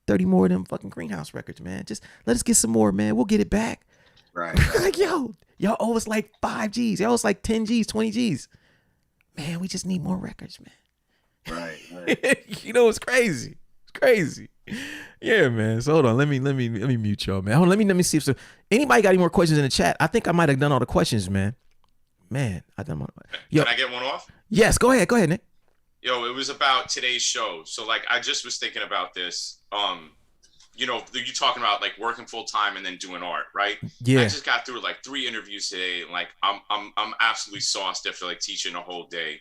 30 more of them fucking Greenhouse records, man. Just let us get some more, man. We'll get it back. Right. Like, y'all owe us like 5 G's. Y'all owe us like 10 G's, 20 G's. Man, we just need more records, man. Right. You know, it's crazy. It's crazy. Yeah, man. So hold on. Let me mute y'all, man. Hold on, let me see if anybody got any more questions in the chat. I think I might have done all the questions, man. I done. Can I get one off? Yes, go ahead, Nick. Yo, it was about today's show. So like, I just was thinking about this. You know, you talking about like working full time and then doing art, right? Yeah. I just got through like 3 interviews today. And like, I'm absolutely sauced after like teaching a whole day.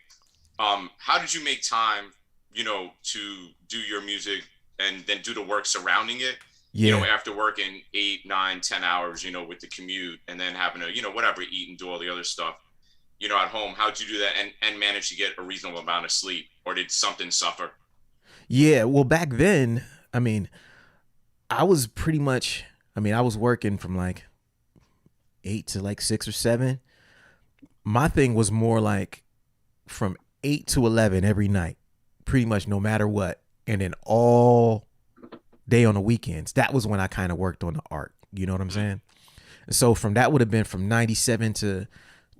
How did you make time, you know, to do your music and then do the work surrounding it? Yeah. You know, after working 8, 9, 10 hours, you know, with the commute and then having to, you know, whatever, eat and do all the other stuff. at home? How'd you do that and manage to get a reasonable amount of sleep, or did something suffer? Yeah, well, back then, I mean, I was pretty much, I was working from like 8 to like 6 or 7. My thing was more like from 8 to 11 every night, pretty much no matter what. And then all day on the weekends. That was when I kind of worked on the art. You know what I'm saying? So from that would have been from 97 to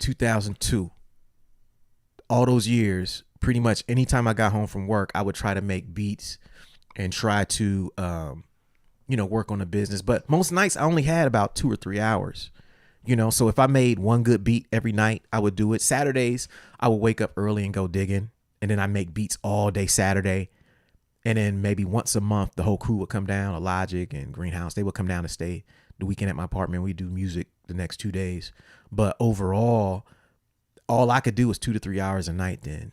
2002. All those years, pretty much anytime I got home from work, I would try to make beats and try to, work on the business. But most nights I only had about 2 or 3 hours. So if I made one good beat every night, I would do it. Saturdays, I would wake up early and go digging. And then I make beats all day Saturday. And then maybe once a month, the whole crew would come down, Logic and Greenhouse. They would come down to stay the weekend at my apartment. We do music the next 2 days. But overall, all I could do was 2 to 3 hours a night then.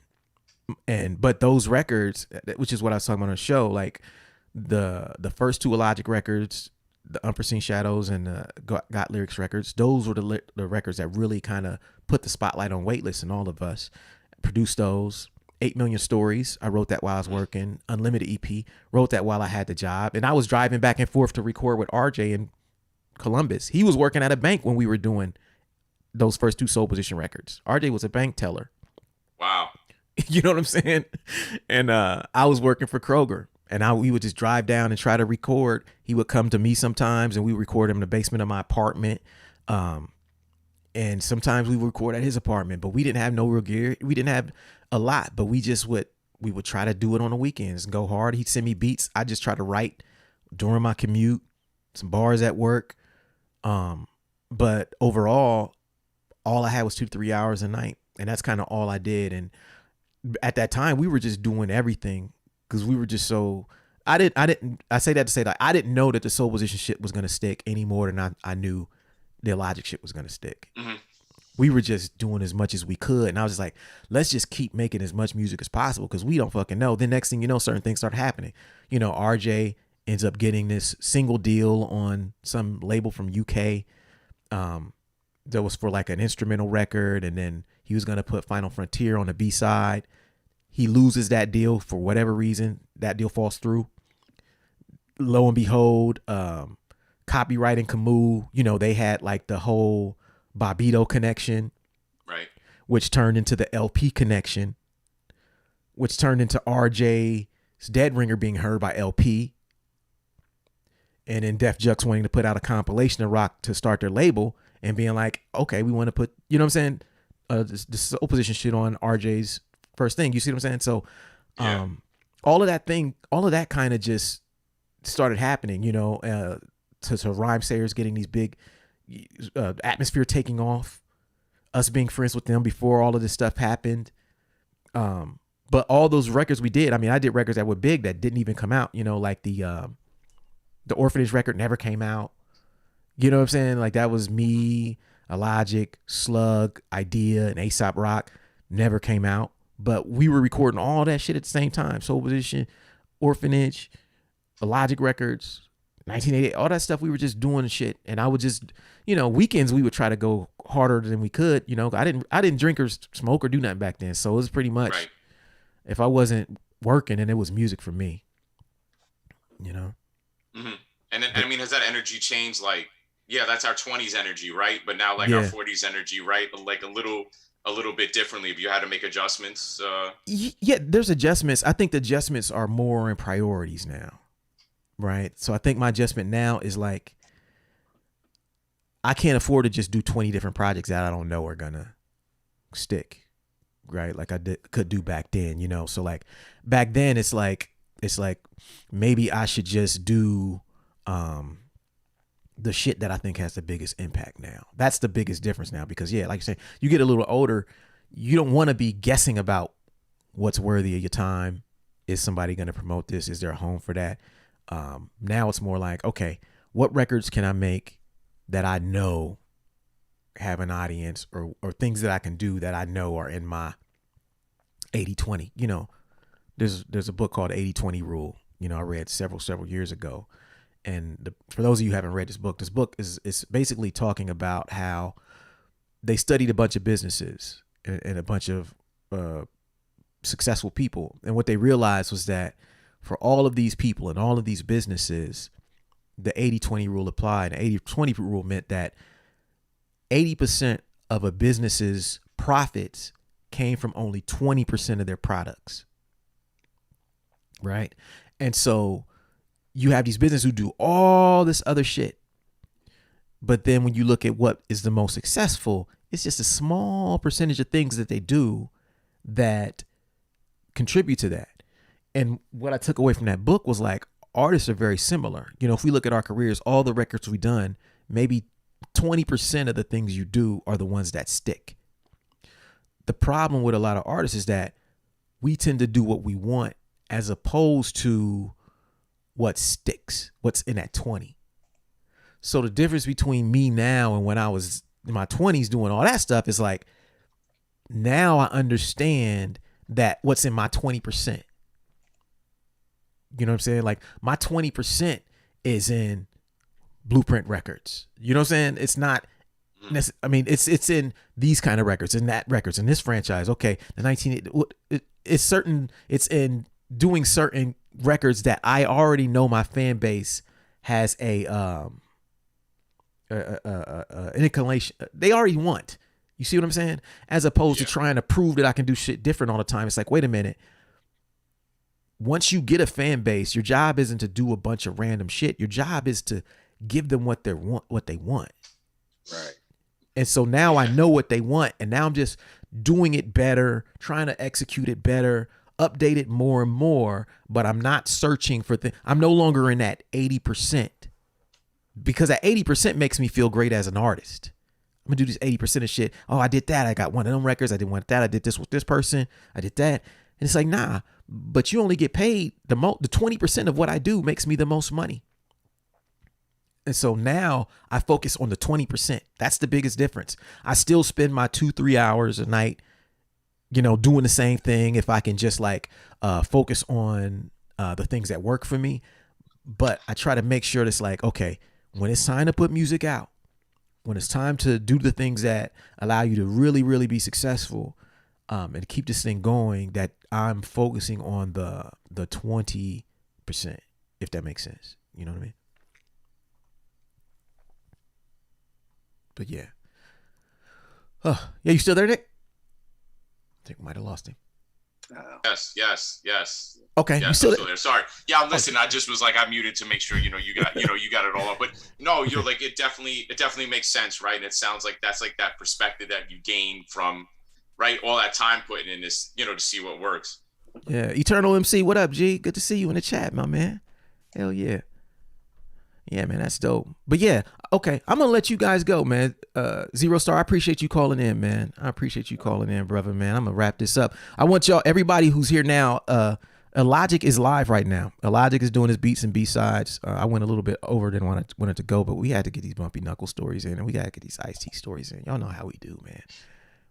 But those records, which is what I was talking about on the show, like the first 2 Logic records, the Unforeseen Shadows and the Got Lyrics records, those were the records that really kind of put the spotlight on Weightless and all of us. Produced those. 8 Million Stories, I wrote that while I was working. Unlimited EP, wrote that while I had the job. And I was driving back and forth to record with RJ in Columbus. He was working at a bank when we were doing those first 2 Soul Position records. RJ was a bank teller. Wow. You know what I'm saying? And I was working for Kroger. And we would just drive down and try to record. He would come to me sometimes, and we would record him in the basement of my apartment. And sometimes we would record at his apartment, but we didn't have no real gear. We didn't have a lot, but we would try to do it on the weekends and go hard. He'd send me beats. I just try to write during my commute, some bars at work. But overall, all I had was 2 to 3 hours a night. And that's kind of all I did. And at that time, we were just doing everything because we were just so, I say that to say that I didn't know that the Soul Position shit was going to stick any more than I knew the Logic shit was going to stick. Mm-hmm. We were just doing as much as we could. And I was just like, let's just keep making as much music as possible because we don't fucking know. Then next thing you know, certain things start happening. RJ ends up getting this single deal on some label from UK that was for like an instrumental record. And then he was going to put Final Frontier on the B-side. He loses that deal for whatever reason. That deal falls through. Lo and behold, Copyright and Camus, they had like the whole Bobito connection, right? Which turned into the LP connection, which turned into RJ's Dead Ringer being heard by LP. And then Def Jux wanting to put out a compilation of rock to start their label and being like, okay, we want to put, you know what I'm saying? The Soul Position shit on RJ's first thing. You see what I'm saying? So all of that kind of just started happening, to Rhyme Sayers getting these big Atmosphere taking off, us being friends with them before all of this stuff happened. But all those records we did, I did records that were big that didn't even come out, like the Orphanage record never came out. You know what I'm saying? Like that was me, Logic, Slug, Idea, and A$AP Rock never came out. But we were recording all that shit at the same time. Soul Position, Orphanage, Logic records, 1988, all that stuff. We were just doing shit. And I would just, weekends we would try to go harder than we could. I didn't drink or smoke or do nothing back then. So it was pretty much, right. If I wasn't working, and it was music for me, Mm-hmm. And then, has that energy changed? Like, yeah, that's our 20s energy, right? But now like our 40s energy, right? But like a little bit differently. If you had to make adjustments. Yeah, there's adjustments. I think the adjustments are more in priorities now. Right. So I think my adjustment now is like, I can't afford to just do 20 different projects that I don't know are gonna stick. Right. Like could do back then, so like back then it's like maybe I should just do the shit that I think has the biggest impact now. That's the biggest difference now because like you say, you get a little older, you don't want to be guessing about what's worthy of your time. Is somebody going to promote this? Is there a home for that? Now it's more like, okay, what records can I make that I know have an audience or things that I can do that I know are in my 80-20, there's a book called 80-20 Rule, I read several years ago. And for those of you who haven't read this book is basically talking about how they studied a bunch of businesses and a bunch of successful people. And what they realized was that for all of these people and all of these businesses, the 80-20 rule applied. The 80-20 rule meant that 80% of a business's profits came from only 20% of their products. Right? And so you have these businesses who do all this other shit. But then when you look at what is the most successful, it's just a small percentage of things that they do that contribute to that. And what I took away from that book was like, artists are very similar. You know, if we look at our careers, all the records we've done, maybe 20% of the things you do are the ones that stick. The problem with a lot of artists is that we tend to do what we want as opposed to what sticks, what's in that 20. So the difference between me now and when I was in my 20s doing all that stuff is like, now I understand that what's in my 20%. You know what I'm saying? Like my 20% is in Blueprint Records. You know what I'm saying? It's not, I mean, it's in these kind of records, in that records, in this franchise. Okay. It's in doing certain records that I already know my fan base has an inclination. They already want. You see what I'm saying? As opposed to trying to prove that I can do shit different all the time. It's like, wait a minute. Once you get a fan base, your job isn't to do a bunch of random shit. Your job is to give them what they want. Right. And so now I know what they want, and now I'm just doing it better, trying to execute it better, update it more and more, but I'm not searching for things. I'm no longer in that 80%, because that 80% makes me feel great as an artist. I'm gonna do this 80% of shit. Oh, I did that. I got one of them records. I did one of that. I did this with this person. I did that. And it's like, nah, but you only get paid the 20% of what I do makes me the most money. And so now I focus on the 20%. That's the biggest difference. I still spend my 2-3 hours a night, you know, doing the same thing. If I can just like focus on the things that work for me. But I try to make sure that's like, okay, when it's time to put music out, when it's time to do the things that allow you to really, really be successful, and keep this thing going, that I'm focusing on the 20%, if that makes sense. You know what I mean? But yeah. Yeah, you still there, Nick? I think we might have lost him. Yes. Okay, yes, you still there? Sorry. Yeah, listen, I just was like, I muted to make sure, you got it all up. But no, you're like, it definitely makes sense, right? And it sounds like that's like that perspective that you gain from, right, all that time putting in this, to see what works. Yeah, Eternal MC, what up, G? Good to see you in the chat, my man. Hell yeah. Yeah, man, that's dope. But yeah, okay, I'm gonna let you guys go, man. Zero Star, I appreciate you calling in, man. I appreciate you calling in, brother, man. I'm gonna wrap this up. I want y'all, everybody who's here now, Logic is live right now. Logic is doing his beats and B-sides. I went a little bit over than wanted to go, but we had to get these Bumpy Knuckle stories in, and we gotta get these Ice-T stories in. Y'all know how we do, man.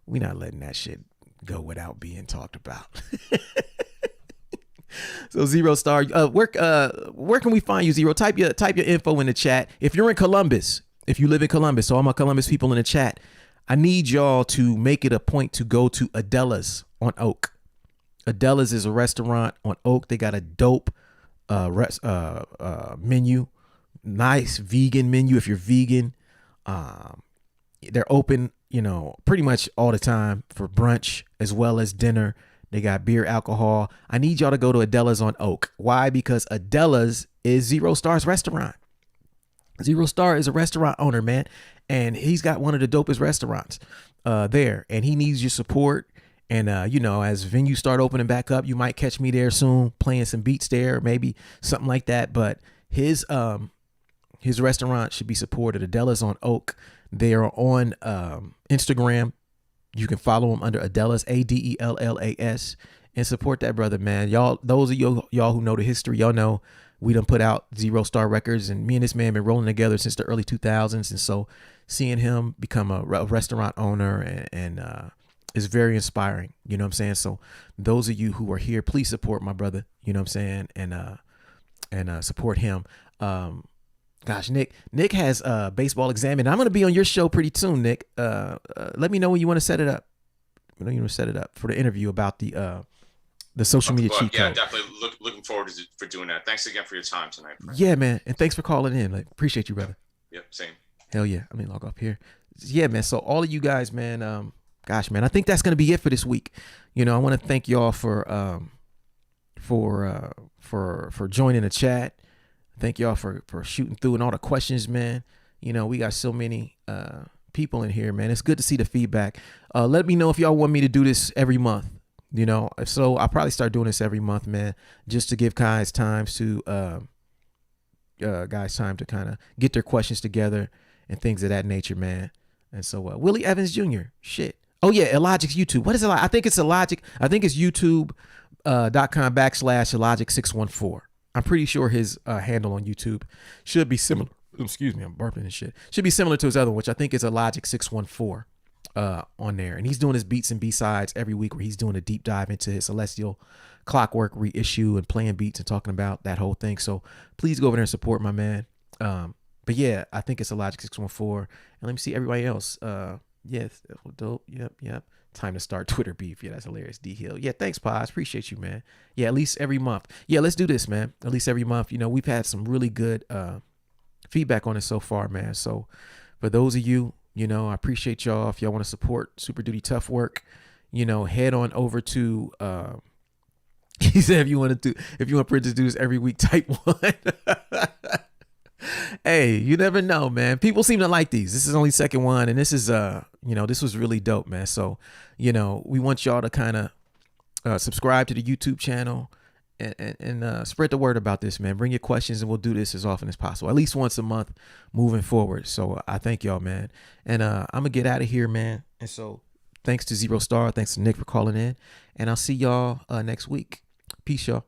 We not letting that shit go without being talked about. So Zero Star, where can we find you, Zero? Type your info in the chat. If you're in Columbus, if you live in Columbus, so all my Columbus people in the chat, I need y'all to make it a point to go to Adela's on Oak. Adela's is a restaurant on Oak. They got a dope menu, nice vegan menu if you're vegan. They're open, pretty much all the time for brunch as well as dinner. They got beer, alcohol. I need y'all to go to Adela's on Oak. Why? Because Adela's is Zero Star's restaurant. Zero Star is a restaurant owner, man. And he's got one of the dopest restaurants there. And he needs your support. And, as venues start opening back up, you might catch me there soon playing some beats there, maybe something like that. But his restaurant should be supported. Adela's on Oak. They are on Instagram. You can follow him under Adela's, Adellas, and support that brother, man. Y'all, those of y'all who know the history, y'all know we done put out Zero Star Records, and me and this man been rolling together since the early 2000s. And so seeing him become a restaurant owner and is very inspiring. You know what I'm saying? So those of you who are here, please support my brother. You know what I'm saying? And support him. Gosh, Nick has Baseball Examine. I'm going to be on your show pretty soon, Nick. Let me know when you want to set it up. set it up for the interview about the social media cheat Yeah, code. definitely looking forward for doing that. Thanks again for your time tonight, Frank. Yeah, man. And thanks for calling in. Like, appreciate you, brother. Yep, same. Hell yeah. Let me log up here. Yeah, man. So all of you guys, man, gosh, man, I think that's going to be it for this week. I want to thank y'all for joining the chat. Thank y'all for shooting through and all the questions, man. We got so many people in here, man. It's good to see the feedback. Let me know if y'all want me to do this every month. If so, I'll probably start doing this every month, man, just to give guys time to kind of get their questions together and things of that nature, man. And so Willie Evans Jr. Shit. Oh yeah, Illogic's YouTube. What is it? I think it's Illogic. I think it's youtube.com/Illogic614. I'm pretty sure his handle on YouTube should be similar. Excuse me, I'm burping and shit. Should be similar to his other one, which I think is Illogic614 on there. And he's doing his beats and B-sides every week, where he's doing a deep dive into his Celestial Clockwork reissue and playing beats and talking about that whole thing. So please go over there and support my man. But yeah, I think it's Illogic614. And let me see everybody else. Yes, dope. Yep. Time to start Twitter beef. Yeah, that's hilarious. D Hill. Yeah, thanks, Paz. Appreciate you, man. Yeah, at least every month. Yeah, let's do this, man. At least every month. We've had some really good feedback on it so far, man. So for those of you, I appreciate y'all. If y'all want to support Super Duty Tough Work, head on over to he said if you want Prince to do this every week, type 1. Hey, you never know, man. People seem to like these. This is only second one, and this is this was really dope, man. So, we want y'all to kind of subscribe to the YouTube channel and spread the word about this, man. Bring your questions, and we'll do this as often as possible, at least once a month moving forward. So I thank y'all, man. And I'm gonna get out of here, man. And so thanks to Zero Star, thanks to Nick for calling in, and I'll see y'all next week. Peace, y'all.